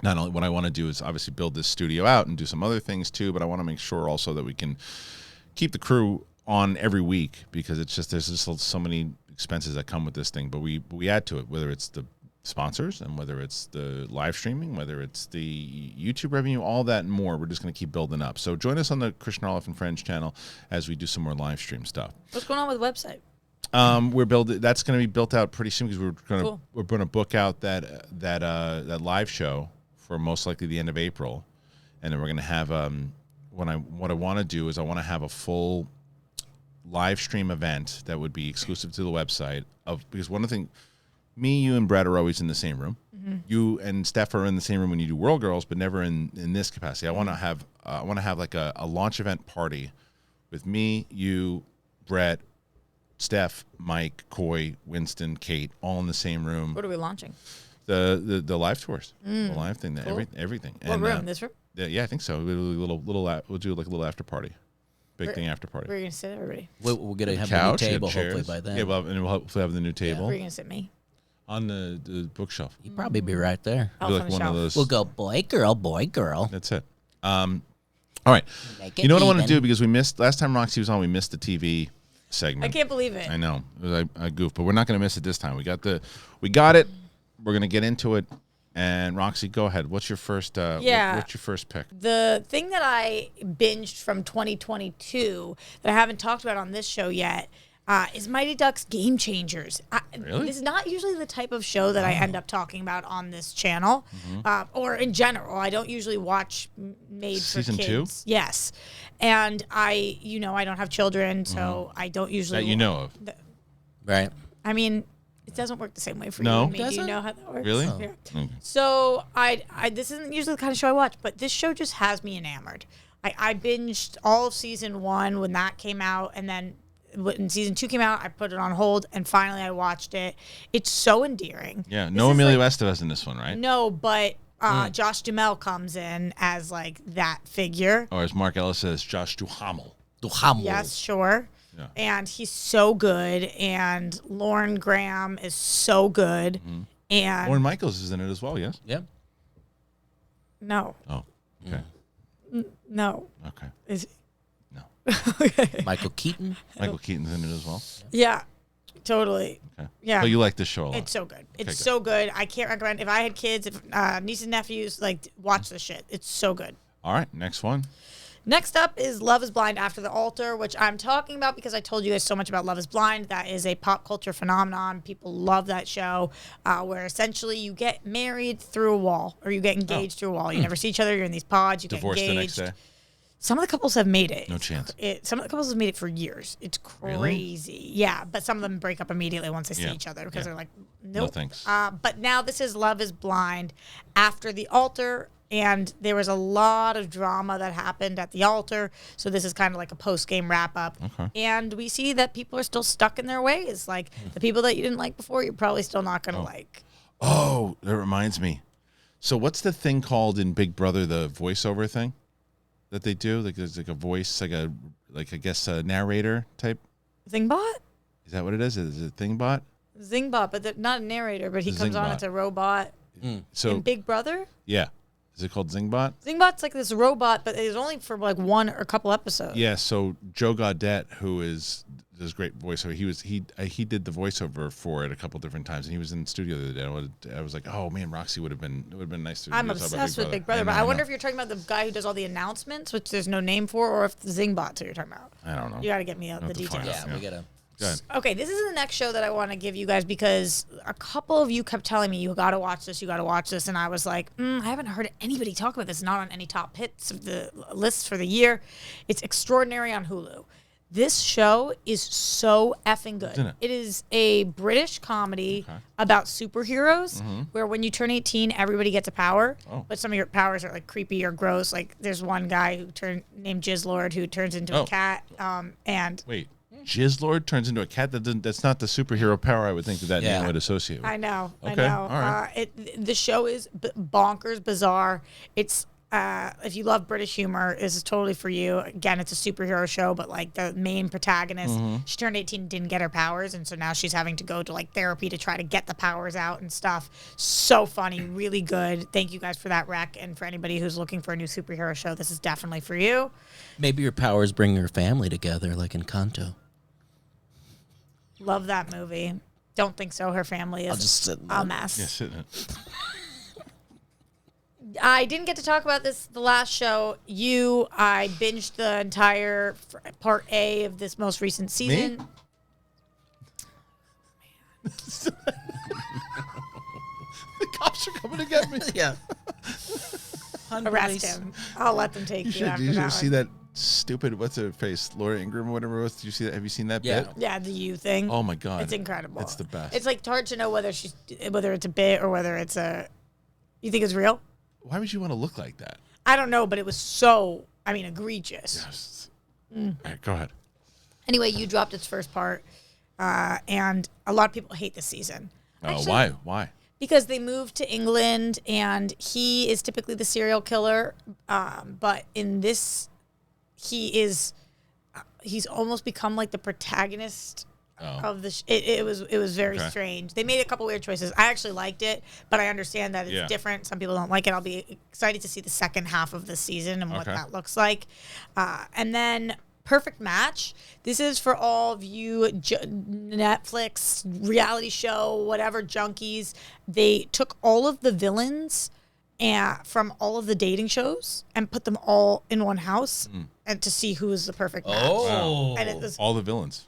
not only what I want to do is obviously build this studio out and do some other things too, but I want to make sure also that we can keep the crew on every week, because it's just there's just so many expenses that come with this thing, but we add to it, whether it's the sponsors and whether it's the live streaming, whether it's the YouTube revenue, all that and more. We're just going to keep building up. So join us on the Kristian and Friends channel as we do some more live stream stuff. What's going on with the website? We're building. That's going to be built out pretty soon, because we're going to book out that live show for most likely the end of April, and then we're going to have what I want to do is I want to have a full live stream event that would be exclusive to the website because one of the things, me, you, and Brett are always in the same room. Mm-hmm. You and Steph are in the same room when you do World Girls, but never in this capacity. I want to have like a launch event party with me, you, Brett, Steph, Mike, Coy, Winston, Kate, all in the same room. What are we launching? The live tours, the live thing, cool. Everything. What room? This room? Yeah, I think so. We'll do like a little after party. Big thing after party. Where are you going to sit, everybody? We're going to have a new table hopefully by then. Yeah, we'll hopefully have the new table. Where are you going to sit me? On the bookshelf. You'd probably be right there. Like one of those. We'll go boy, girl. That's it. All right. You know what I want to do, because we missed last time Roxy was on. We missed the TV segment. I can't believe it. I know. It was a goof, but we're not going to miss it this time. We got it. We're going to get into it. And Roxy, go ahead. What's your first? What's your first pick? The thing that I binged from 2022 that I haven't talked about on this show yet is Mighty Ducks Game Changers. Really? This is not usually the type of show that I end up talking about on this channel, or in general. I don't usually watch made Season for kids. 2? Yes, and I don't have children, so I don't usually that you know of. Right. I mean, it doesn't work the same way for No? you and me. Doesn't? Do you know how that works? Really? Yeah. Okay. So this isn't usually the kind of show I watch, but this show just has me enamored. I binged all of season 1 when that came out, and then when season 2 came out, I put it on hold, and finally I watched it. It's so endearing. Yeah, no Emilio Estevez in this one, right? No, but Josh Duhamel comes in as like that figure. Or as Mark Ellis says, Josh Duhamel. Yes, sure. Yeah. And he's so good, and Lauren Graham is so good, and Lorne Michaels is in it as well, yes? Yeah. No. Oh, okay. No. Okay. Is No. okay. Michael Keaton. Michael Keaton's in it as well? Yeah, totally. Okay. Yeah. So you like this show a lot? It's so good. It's good. so good. I can't recommend. If I had kids, if nieces and nephews, like, watch this shit. It's so good. All right, next one. Next up is Love is Blind After the Altar, which I'm talking about because I told you guys so much about Love is Blind. That is a pop culture phenomenon. People love that show, where essentially you get married through a wall, or you get engaged through a wall. You never see each other. You're in these pods. You Divorced get engaged. the next day? Some of the couples have made it. No chance. Some of the couples have made it for years. It's crazy. Really? Yeah, but some of them break up immediately once they see each other because they're like, nope. No thanks. But now this is Love is Blind After the Altar. And there was a lot of drama that happened at the altar. So this is kind of like a post-game wrap-up. Okay. And we see that people are still stuck in their ways. Like, the people that you didn't like before, you're probably still not going to like. Oh, that reminds me. So what's the thing called in Big Brother, the voiceover thing that they do? Like, there's like a voice, I guess a narrator type. Zingbot? Is that what it is? Is it Thingbot? Zingbot, but not a narrator. But he comes on, it's a robot. So In Big Brother? Yeah. Is it called Zingbot? Zingbot's like this robot, but it's only for like one or a couple episodes. Yeah, so Joe Gaudette, who is this great voiceover, he did the voiceover for it a couple different times, and he was in the studio the other day. I was like, oh man, Roxy it would have been nice to. I'm obsessed with Big Brother, but I wonder if you're talking about the guy who does all the announcements, which there's no name for, or if the Zingbot's who you're talking about. I don't know. You got to get me the details. Yeah, we gotta. Good. Okay, this is the next show that I want to give you guys because a couple of you kept telling me you got to watch this, and I was like, I haven't heard anybody talk about this. It's not on any top hits of the lists for the year. It's Extraordinary on Hulu. This show is so effing good. It is a British comedy about superheroes where when you turn 18, everybody gets a power. But some of your powers are like creepy or gross. Like there's one guy named Jizzlord who turns into a cat. Wait, Jizzlord turns into a cat? That's not the superhero power I would think that name would associate with. I know. Okay. I know. All right. The show is bonkers, bizarre. It's if you love British humor, this is totally for you. Again, it's a superhero show, but like the main protagonist, she turned 18 and didn't get her powers, and so now she's having to go to like therapy to try to get the powers out and stuff. So funny, really good. Thank you guys for that rec, and for anybody who's looking for a new superhero show, this is definitely for you. Maybe your powers bring your family together, like in Kanto. Love that movie. Don't think so. Her family is a mess. Yeah, sit in it. I didn't get to talk about this the last show. I binged the entire part A of this most recent season. Me? The cops are coming to get me. Yeah. Arrest him. I'll let them take you after Did you that see that stupid, what's her face, Laura Ingraham or whatever it was? Did you see that? Have you seen that bit? Yeah, the you thing. Oh my God. It's incredible. It's the best. It's like hard to know whether it's a bit or whether it's a. You think it's real? Why would you want to look like that? I don't know, but it was so, egregious. Yes. All right, go ahead. Anyway, you dropped its first part, and a lot of people hate this season. Why? Why? Because they moved to England, and he is typically the serial killer, but in this, he's almost become like the protagonist of the it was very strange. They made a couple weird choices. I actually liked it, but I understand that it's different. Some people don't like it. I'll be excited to see the second half of the season and what that looks like. And then Perfect Match. This is for all of you Netflix reality show whatever junkies. They took all of the villains from all of the dating shows and put them all in one house and to see who is the perfect match. Wow. And it was all the villains.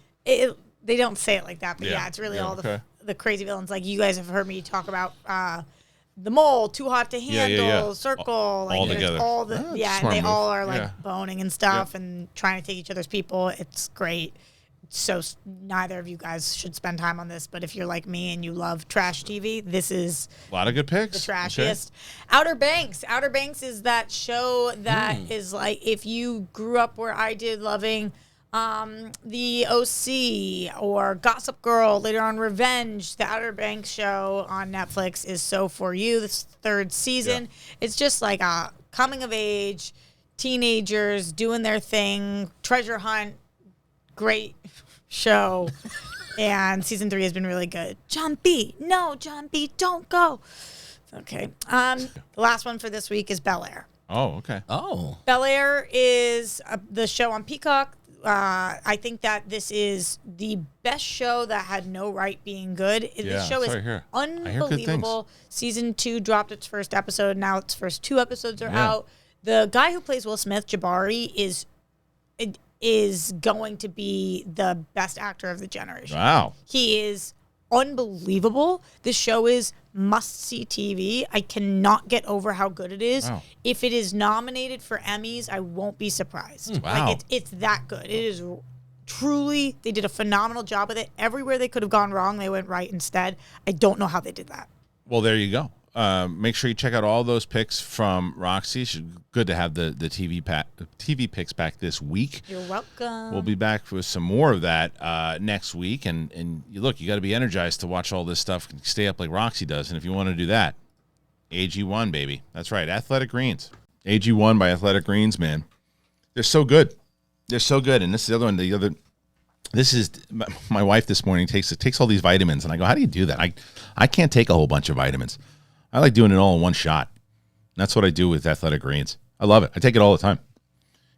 They don't say it like that, but it's really all the crazy villains. Like you guys have heard me talk about the Mole, Too Hot to Handle, Circle, all together. All the and they all are like boning and stuff and trying to take each other's people. It's great. So neither of you guys should spend time on this, but if you're like me and you love trash TV, this is a lot of good picks. The trashiest. Outer Banks. Outer Banks is that show that is like if you grew up where I did, loving the OC or Gossip Girl, later on Revenge. The Outer Banks show on Netflix is so for you. This third season. It's just like a coming of age, teenagers doing their thing, treasure hunt. Great show. And season 3 has been really good. John B. No, John B. Don't go. Okay. The last one for this week is Bel Air. Oh, okay. Oh. Bel Air is the show on Peacock. I think that this is the best show that had no right being good. This show is unbelievable. Season 2 dropped its first episode. Now its first 2 episodes are out. The guy who plays Will Smith, Jabari, is going to be the best actor of the generation. Wow. He is unbelievable. This show is must-see TV. I cannot get over how good it is. Wow. If it is nominated for Emmys, I won't be surprised. Wow. Like it's that good. It is truly, they did a phenomenal job with it. Everywhere they could have gone wrong, they went right instead. I don't know how they did that. Well, there you go. Make sure you check out all those picks from Roxy. Good to have the TV picks back this week. You're welcome. We'll be back with some more of that next week. And you got to be energized to watch all this stuff and stay up like Roxy does. And if you want to do that, AG1, baby. That's right, Athletic Greens. AG1 by Athletic Greens, man. They're so good. They're so good. And this is the other one. This is my wife this morning takes all these vitamins. And I go, how do you do that? I can't take a whole bunch of vitamins. I like doing it all in one shot. And that's what I do with Athletic Greens. I love it. I take it all the time.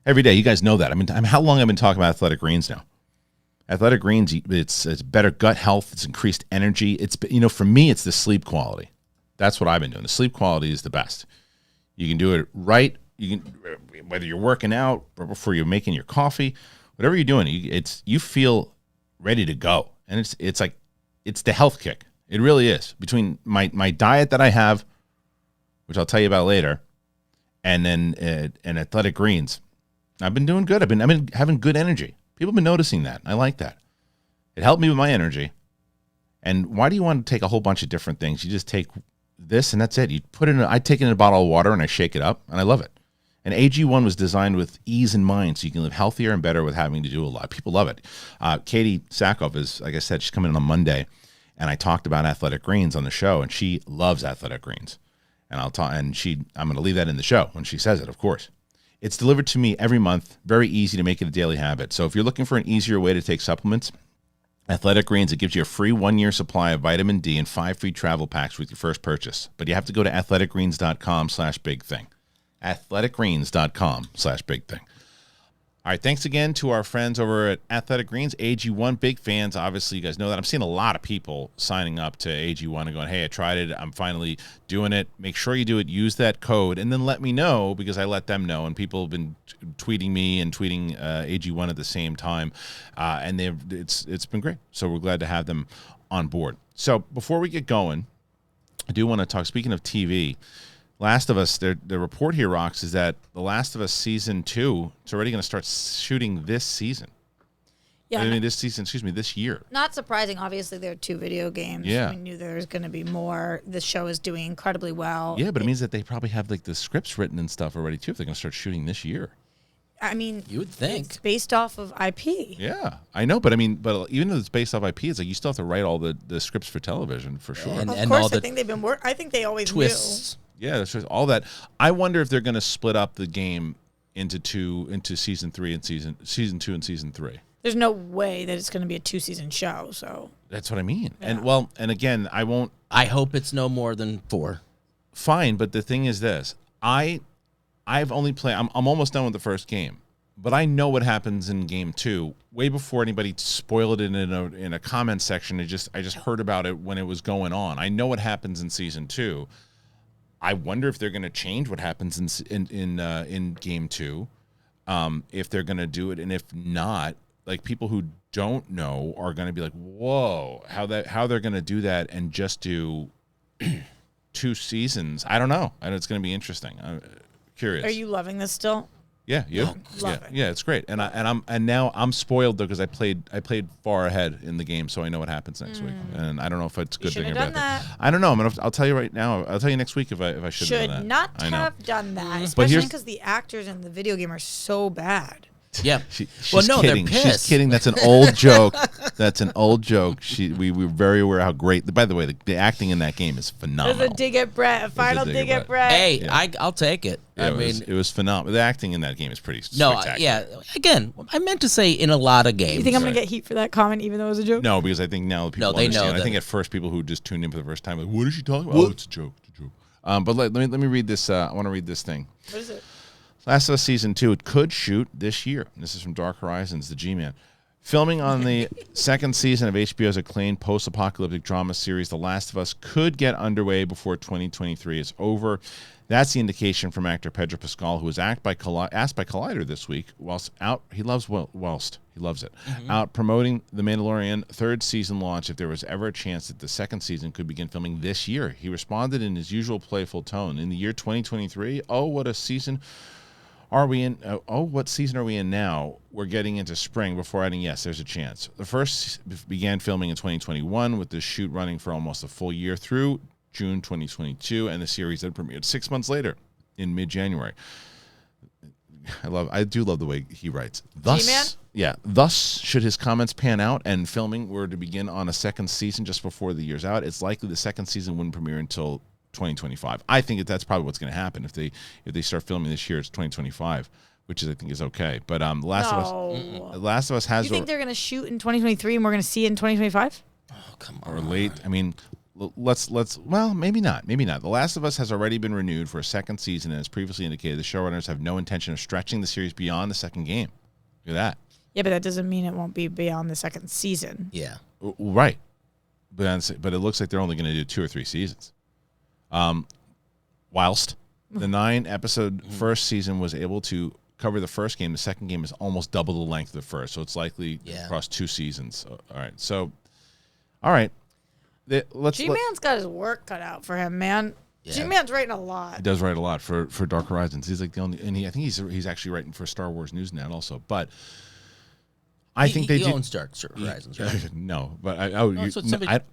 Every day. You guys know that. How long I've been talking about Athletic Greens now? Athletic Greens, it's better gut health. It's increased energy. It's, for me, it's the sleep quality. That's what I've been doing. The sleep quality is the best. You can do it right. You can, whether you're working out or before you're making your coffee, whatever you're doing, you feel ready to go. And it's the health kick. It really is. Between my diet that I have, which I'll tell you about later, and then and Athletic Greens, I've been doing good. I've been having good energy. People have been noticing that. I like that. It helped me with my energy. And why do you want to take a whole bunch of different things? You just take this and that's it. You put it in. I take it in a bottle of water and I shake it up, and I love it. And AG1 was designed with ease in mind, so you can live healthier and better with having to do a lot. People love it. Katie Sackhoff is, like I said, she's coming in on Monday, and I talked about Athletic Greens on the show, and she loves Athletic Greens. And I'm going to leave that in the show when she says it, of course. It's delivered to me every month. Very easy to make it a daily habit. So if you're looking for an easier way to take supplements, Athletic Greens, it gives you a free 1-year supply of vitamin D and 5 free travel packs with your first purchase. But you have to go to athleticgreens.com/bigthing. athleticgreens.com/bigthing. All right, thanks again to our friends over at Athletic Greens, AG1. Big fans, obviously, you guys know that. I'm seeing a lot of people signing up to AG1 and going, hey, I tried it. I'm finally doing it. Make sure you do it. Use that code, and then let me know, because I let them know, and people have been tweeting me and tweeting AG1 at the same time, and it's been great. So we're glad to have them on board. So before we get going, I do want to talk, speaking of TV, Last of Us, the report here, Rox, is that The Last of Us Season 2, it's already going to start shooting this season. Yeah. I mean, this year. Not surprising. Obviously, there are 2 video games. Yeah. We knew there was going to be more. The show is doing incredibly well. Yeah, but it means that they probably have like the scripts written and stuff already, too, if they're going to start shooting this year. I mean, you would think. It's based off of IP. Yeah, I know, but I mean, even though it's based off IP, it's like you still have to write all the scripts for television, for sure. And of course, all I think they've been I think they always twists. knew. Yeah, that's just all that. I wonder if they're going to split up the game into season 3 and season 2 and season 3. There's no way that it's going to be a 2-season show. So that's what I mean. Yeah. And again, I won't. I hope it's no more than 4. Fine, but the thing is this: I've only played. I'm almost done with the first game, but I know what happens in game 2 way before anybody spoiled it in a comment section. I just heard about it when it was going on. I know what happens in season 2. I wonder if they're going to change what happens in game 2, if they're going to do it, and if not, like people who don't know are going to be like, "Whoa, how they're going to do that and just do 2 seasons?" I don't know. It's going to be interesting. I'm curious. Are you loving this still? Yeah, you. Yeah, it's great. And now I'm spoiled though, because I played far ahead in the game, so I know what happens next week. And I don't know if it's a good thing or bad thing. I don't know. I'll tell you right now. I'll tell you next week if I should have done that. Should not have done that, especially because the actors in the video game are so bad. Yeah. She's kidding. They're pissed. She's kidding. That's an old joke. That's an old joke. We were very aware how great. By the way, the acting in that game is phenomenal. There's a dig at Brett. A final dig at Brett. Hey, yeah. I'll take it. Yeah, it was phenomenal. The acting in that game is pretty spectacular. Yeah. Again, I meant to say in a lot of games. You think I'm going to get heat for that comment, even though it was a joke? No, because I think now people understand. I think at first people who just tuned in for the first time, like, what is she talking about? Oh, it's a joke. It's a joke. But let me read this. I want to read this thing. What is it? Last of Us Season 2, it could shoot this year. This is from Dark Horizons, the G-Man. Filming on the second season of HBO's acclaimed post-apocalyptic drama series, The Last of Us, could get underway before 2023 is over. That's the indication from actor Pedro Pascal, who was asked by Collider this week, whilst out, he loves it, out promoting The Mandalorian third season launch if there was ever a chance that the second season could begin filming this year. He responded in his usual playful tone. In the year 2023, what season are we in? What season are we in now? We're getting into spring before adding, yes, there's a chance. The first began filming in 2021 with the shoot running for almost a full year through June 2022, and the series then premiered 6 months later in mid-January. I do love the way he writes. Thus, should his comments pan out and filming were to begin on a second season just before the year's out, it's likely the second season wouldn't premiere until 2025. I think that's probably what's going to happen if they start filming this year. It's 2025, which I think is okay. But The Last of Us has. You think they're going to shoot in 2023 and we're going to see it in 2025? Oh, come on. Or late. I mean, let's. Well, maybe not. The Last of Us has already been renewed for a second season, and as previously indicated, the showrunners have no intention of stretching the series beyond the second game. Look at that. Yeah, but that doesn't mean it won't be beyond the second season. Yeah. Right. But it looks like they're only going to do 2 or 3 seasons. Whilst the 9-episode first season was able to cover the first game, the second game is almost double the length of the first, so it's likely across 2 seasons. All right. G-Man's got his work cut out for him, man. Yeah. G-Man's writing a lot. He does write a lot for Dark Horizons. He's like the only, and I think he's actually writing for Star Wars Newsnet also. But I think they owns Dark Horizons, right? No, but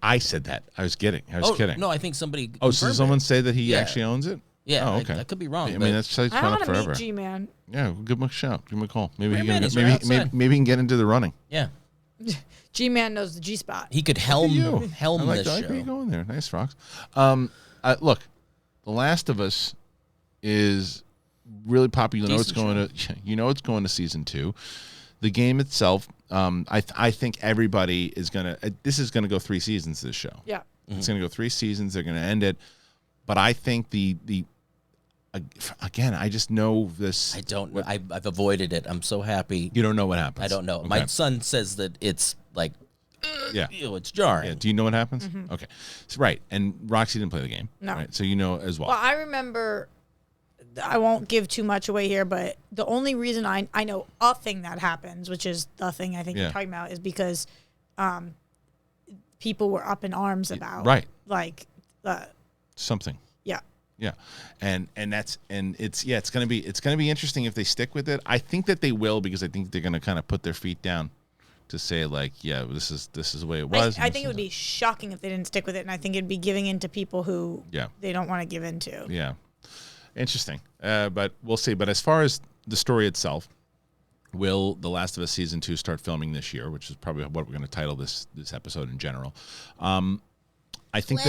I said that. I was kidding. Kidding. No, I think somebody. Oh, so someone say that he actually owns it? Yeah. Oh, okay. I could be wrong. I mean, that's been up forever. I want to meet G-Man. Yeah, give him a shout. Give him a call. Maybe he can get into the running. Yeah. G-Man knows the G-spot. He could helm this show. I like where you're going there. Nice, Rox. Look, The Last of Us is really popular. You know it's going to season 2. The game itself, I think everybody is gonna. This is gonna go 3 seasons. This show. Yeah. It's gonna go 3 seasons. They're gonna end it, but I think again, I just know this. I don't. I've avoided it. I'm so happy. You don't know what happens. I don't know. Okay. My son says that it's like. Yeah. It's jarring. Yeah. Do you know what happens? Mm-hmm. Okay. So, right. And Roxy didn't play the game. No. Right. So you know as well. Well, I remember. I won't give too much away here, but the only reason I know a thing that happens, which is the thing I think you're talking about, is because people were up in arms about like something. Yeah. Yeah. And it's gonna be interesting if they stick with it. I think that they will, because I think they're gonna kind of put their feet down to say, like, yeah, this is the way it was. I think it would be shocking if they didn't stick with it, and I think it'd be giving in to people who they don't want to give in to. Yeah. Interesting. But we'll see. But as far as the story itself, will The Last of Us Season 2 start filming this year, which is probably what we're going to title this episode in general. I think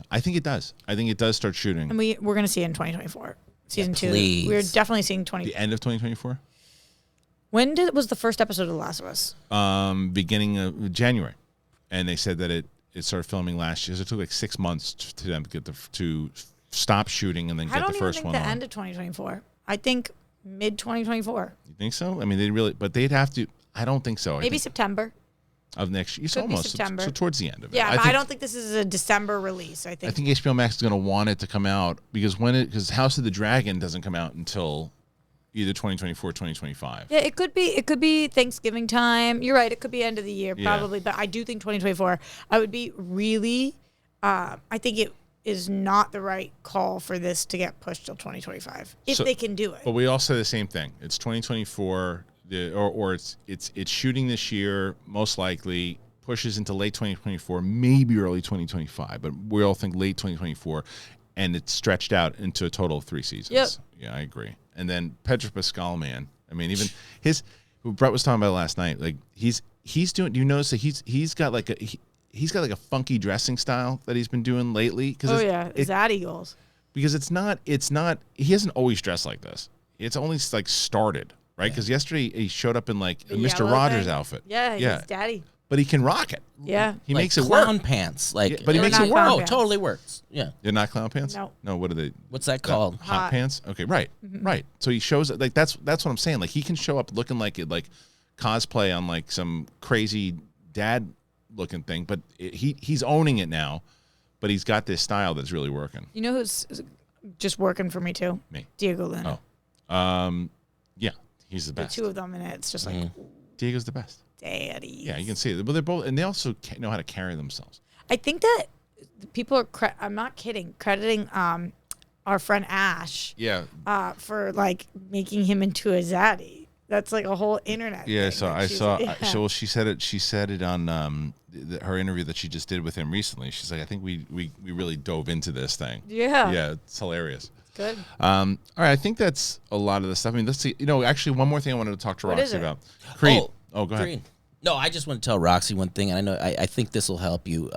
I think it does. I think it does start shooting. And we're going to see it in 2024. Season 2. Please. We're definitely seeing the end of 2024? When was the first episode of The Last of Us? Beginning of January. And they said that it started filming last year. So it took like 6 months to them to get to stop shooting and then get the first one on. I don't even think the end of 2024. I think mid 2024. You think so? I mean, but they'd have to. I don't think so. Maybe September of next year. It's almost September. So towards the end of it. Yeah, I don't think this is a December release. I think HBO Max is going to want it to come out because because House of the Dragon doesn't come out until either 2024 or 2025. Yeah, it could be Thanksgiving time. You're right. It could be end of the year probably, but I do think 2024. I would be really. I think it is not the right call for this to get pushed till 2025 if they can do it. But we all say the same thing. It's 2024, or it's shooting this year, most likely pushes into late 2024, maybe early 2025. But we all think late 2024, and it's stretched out into a total of 3 seasons. Yep. Yeah, I agree. And then Pedro Pascal, man. I mean, even who Brett was talking about last night. Like he's doing. Do you notice that he's got like a funky dressing style that he's been doing lately. Zaddy goals. Because it's not. He hasn't always dressed like this. It's only like started, right? Because yesterday he showed up in like a Mr. Rogers outfit. Yeah, he's daddy. But he can rock it. Yeah, he makes it work. Clown pants, but he makes it work. Oh, totally works. Yeah, they're not clown pants. No. What are they? What's that called? Hot pants. Okay, right, right. So he shows like that's what I'm saying. Like he can show up looking like cosplay on like some crazy dad looking thing, but he's owning it now. But he's got this style that's really working. You know who's just working for me too? Me, Diego Luna. Oh, yeah, he's the best. The two of them, and it's just like Diego's the best. Daddy. Yeah, you can see it. But they're both, and they also know how to carry themselves. I think that people are. I'm not kidding. Crediting our friend Ash. Yeah. For like making him into a zaddy. That's like a whole internet. Yeah. Thing So I saw. Yeah. So she said it. She said it on her interview that she just did with him recently. She's like, I think we really dove into this thing. Yeah. Yeah. It's hilarious. Good. All right. I think that's a lot of the stuff. I mean, let's see. Actually, one more thing I wanted to talk to Roxy about. Creed. Oh, go ahead. No, I just want to tell Roxy one thing, and I know I think this will help you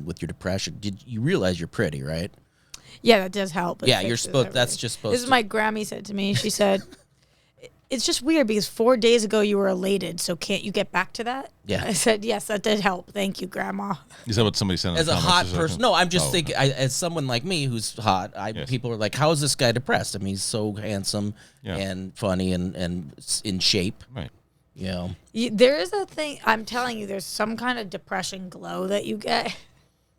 with your depression. Did you realize you're pretty, right? Yeah, that does help. Yeah, you're supposed. That's just supposed. This is my Grammy said to me. She said, "It's just weird because 4 days ago you were elated, so can't you get back to that?" Yeah. I said, "Yes, that did help. Thank you, Grandma." Is that what somebody said? As a hot person, no, I'm just thinking. As someone like me who's hot, people are like, "How is this guy depressed?" I mean, he's so handsome and funny and in shape. Right. You know, there is a thing. I'm telling you, there's some kind of depression glow that you get.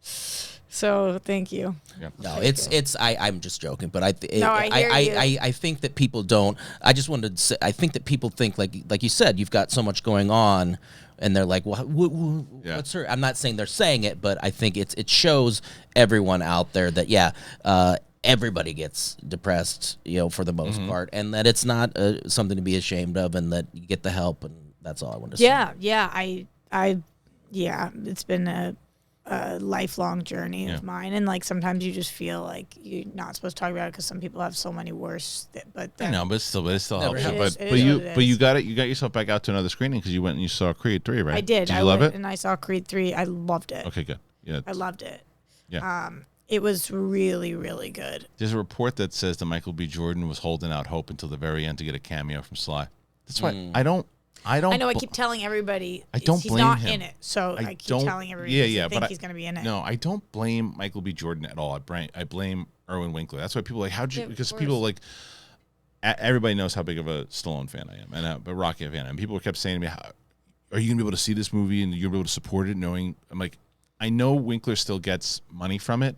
So thank you. Yeah. No, it's. I'm just joking, but I think that people don't. I just wanted to say, I think that people think like you said, you've got so much going on, and they're like, well, what's her? I'm not saying they're saying it, but I think it shows everyone out there that everybody gets depressed, for the most part, and that it's not something to be ashamed of, and that you get the help, and That's all I wanted to say. Yeah. It's been a lifelong journey of mine, and like sometimes you just feel like you're not supposed to talk about it because some people have so many worse. But I know, but it still helps. But you got yourself back out to another screening because you went and you saw Creed 3, right? I did. Did you love it? And I saw Creed 3. I loved it. Okay, good. Yeah, I loved it. Yeah. It was really, really good. There's a report that says that Michael B. Jordan was holding out hope until the very end to get a cameo from Sly. That's why I know. I keep telling everybody he's not in it, so I keep telling everybody. I think he's going to be in it. No, I don't blame Michael B. Jordan at all. I blame Erwin Winkler. That's why people are like, how'd you? Because people like everybody knows how big of a Stallone fan I am, and a Rocky fan. And people kept saying to me, "Are you going to be able to see this movie and you're going to be able to support it?" Knowing I'm like, I know Winkler still gets money from it,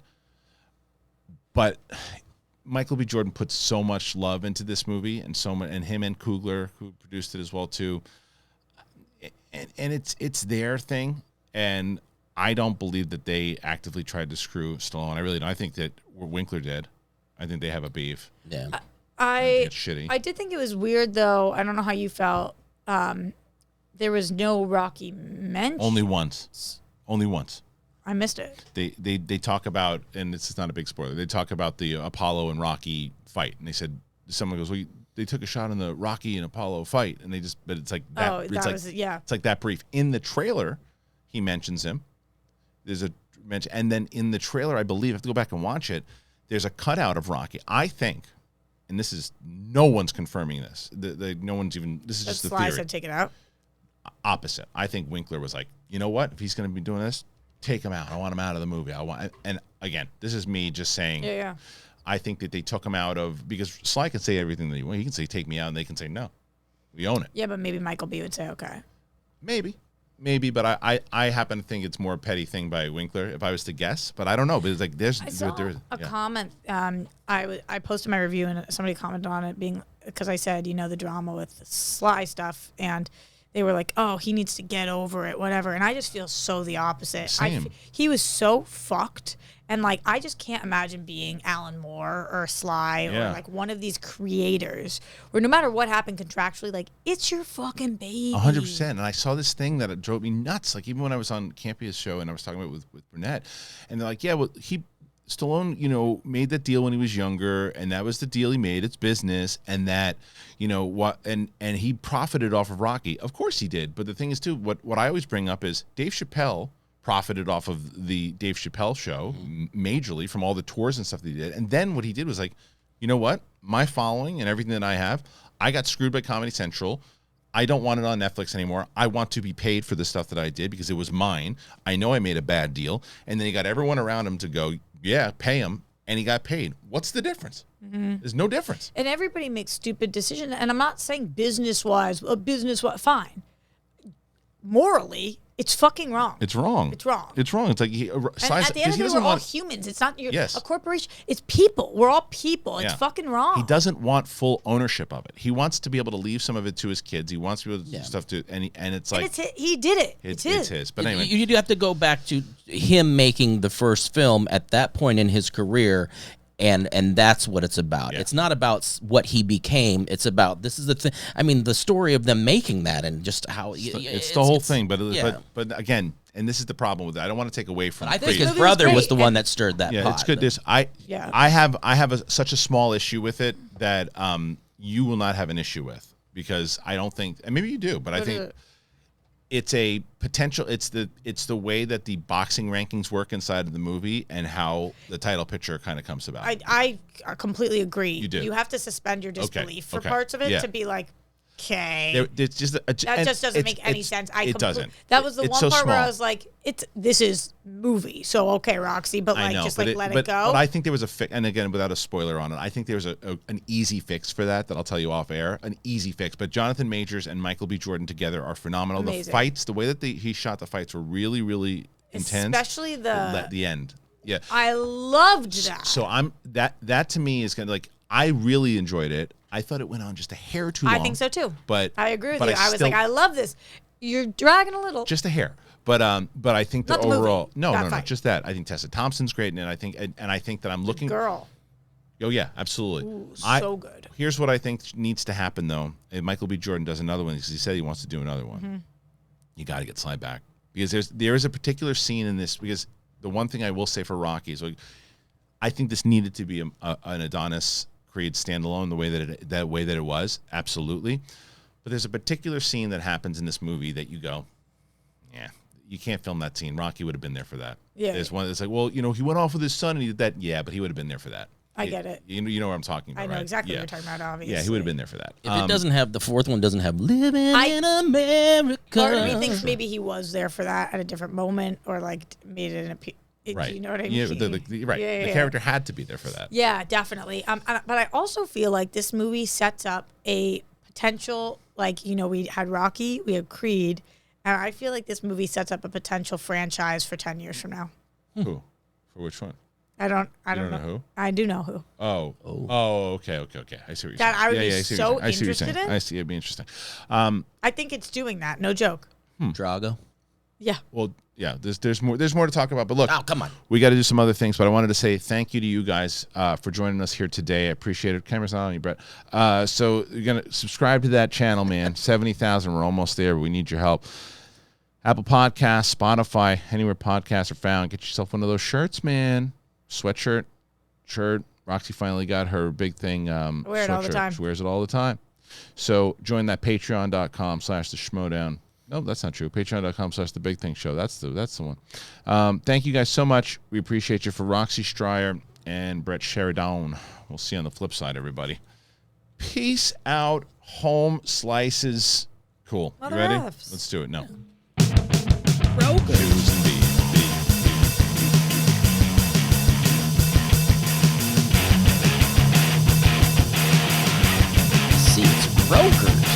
but Michael B. Jordan put so much love into this movie, and and him and Coogler, who produced it as well too. And it's their thing, and I don't believe that they actively tried to screw Stallone. I really don't. I think that Winkler did. I think they have a beef. Yeah, I think it's shitty. I did think it was weird though. I don't know how you felt. There was no Rocky mention. Only once. I missed it. They talk about, and this is not a big spoiler, they talk about the Apollo and Rocky fight. And they said, someone goes, well, they took a shot in the Rocky and Apollo fight. And but it's like that. Oh, It's like that brief. In the trailer, he mentions him. There's a mention. And then in the trailer, I believe, I have to go back and watch it, there's a cutout of Rocky. I think, and this is, no one's confirming this. No one's even, this is just the theory. Said take it out? Opposite. I think Winkler was like, you know what? If he's going to be doing this, take him out. I want him out of the movie. And again, this is me just saying. Yeah. I think that they took him out of, because Sly can say everything that he wants. He can say take me out, and they can say no. We own it. Yeah, but maybe Michael B would say okay. Maybe, but I happen to think it's more a petty thing by Winkler if I was to guess. But I don't know. But it's like I saw a comment. I posted my review and somebody commented on it because I said the drama with the Sly stuff, and they were like, oh, he needs to get over it, whatever. And I just feel so the opposite. Same. He was so fucked. And, like, I just can't imagine being Alan Moore or Sly or, like, one of these creators where no matter what happened contractually, like, it's your fucking baby. 100%. And I saw this thing that it drove me nuts. Like, even when I was on Campia's show and I was talking about it with Burnett, and they're like, yeah, well, Stallone, made that deal when he was younger, and that was the deal he made. It's business, and that, and he profited off of Rocky. Of course he did. But the thing is, too, what I always bring up is Dave Chappelle profited off of the Dave Chappelle show majorly from all the tours and stuff that he did. And then what he did was like, you know what? My following and everything that I have, I got screwed by Comedy Central. I don't want it on Netflix anymore. I want to be paid for the stuff that I did because it was mine. I know I made a bad deal. And then he got everyone around him to go, yeah, pay him. And he got paid. What's the difference? Mm-hmm. There's no difference. And everybody makes stupid decisions. And I'm not saying business-wise, fine. Morally, it's fucking wrong. It's wrong. It's wrong. It's wrong. It's like and at the end of it, we're all humans. It's not a corporation. It's people. We're all people. It's fucking wrong. He doesn't want full ownership of it. He wants to be able to leave some of it to his kids. He wants to be able to do stuff to, and it's like he did it. It's his. But anyway, you have to go back to him making the first film at that point in his career. And that's what it's about. Yeah. It's not about what he became. It's about, this is the thing. I mean, the story of them making that and just how it's the whole thing. But again, and this is the problem with it. I don't want to take away from. I think his brother was the one that stirred that. Yeah, pot. It's good. I have such a small issue with it that you will not have an issue with, because I don't think, and maybe you do, but I think it's a potential. It's the way that the boxing rankings work inside of the movie and how the title picture kind of comes about. I completely agree. You do. You have to suspend your disbelief for parts of it to be like, okay, it's just that just doesn't make any sense. It doesn't. That was the one part where I was like, this is movie, so okay, Roxy, but like let it go. But I think there was a fix, and again, without a spoiler on it, I think there was an easy fix for that I'll tell you off air. An easy fix. But Jonathan Majors and Michael B. Jordan together are phenomenal. Amazing. The fights, the way that he shot the fights were really, really intense. Especially the end. Yeah, I loved that. So that to me is kind of like, I really enjoyed it. I thought it went on just a hair too long. I think so too. But I agree with you. I was like, I love this. You're dragging a little. Just a hair. But I think that Not the overall, movie. no, just that. I think Tessa Thompson's great, and I think that I'm looking. Girl. Oh yeah, absolutely. Ooh, so good. Here's what I think needs to happen though. If Michael B. Jordan does another one because he said he wants to do another one. Mm-hmm. You got to get Sly back because there is a particular scene in this. Because the one thing I will say for Rocky is, like, I think this needed to be an Adonis Creed standalone the way that it was, absolutely. But there's a particular scene that happens in this movie that you go, yeah, you can't film that scene. Rocky would have been there for that. Yeah. There's one that's like, well, he went off with his son and he did that. Yeah, but he would have been there for that. I get it. You know what I'm talking about, I know right? exactly what you're talking about, obviously. Yeah, he would have been there for that. If it doesn't have, the fourth one doesn't have Living in America. Part of me thinks maybe he was there for that at a different moment or like made it an right. You know what I mean? Yeah, right. Yeah, the character had to be there for that. Yeah, definitely. But I also feel like this movie sets up a potential, like, we had Rocky, we had Creed, and I feel like this movie sets up a potential franchise for 10 years from now. Who? For which one? I don't know who. I do know who. Oh, okay. I see what you're saying. That I would be so interested in. I see. It'd be interesting. I think it's doing that. No joke. Drago. Yeah. Well, yeah. There's more to talk about. But look, come on. We got to do some other things. But I wanted to say thank you to you guys for joining us here today. I appreciate it. Camera's not on you, Brett. So you're gonna subscribe to that channel, man. 70,000. We're almost there. We need your help. Apple Podcasts, Spotify, anywhere podcasts are found. Get yourself one of those shirts, man. Sweatshirt, shirt. Roxy finally got her big thing. I wear it all the time. She wears it all the time. So join that patreon.com/theschmodown. No, that's not true. Patreon.com/thebigthingshow. That's the one. Thank you guys so much. We appreciate you. For Roxy Stryer and Brett Sheridan. We'll see you on the flip side, everybody. Peace out, home slices. Cool. Mother You ready? F's. Let's do it. No. Broken. See, it's Brokers.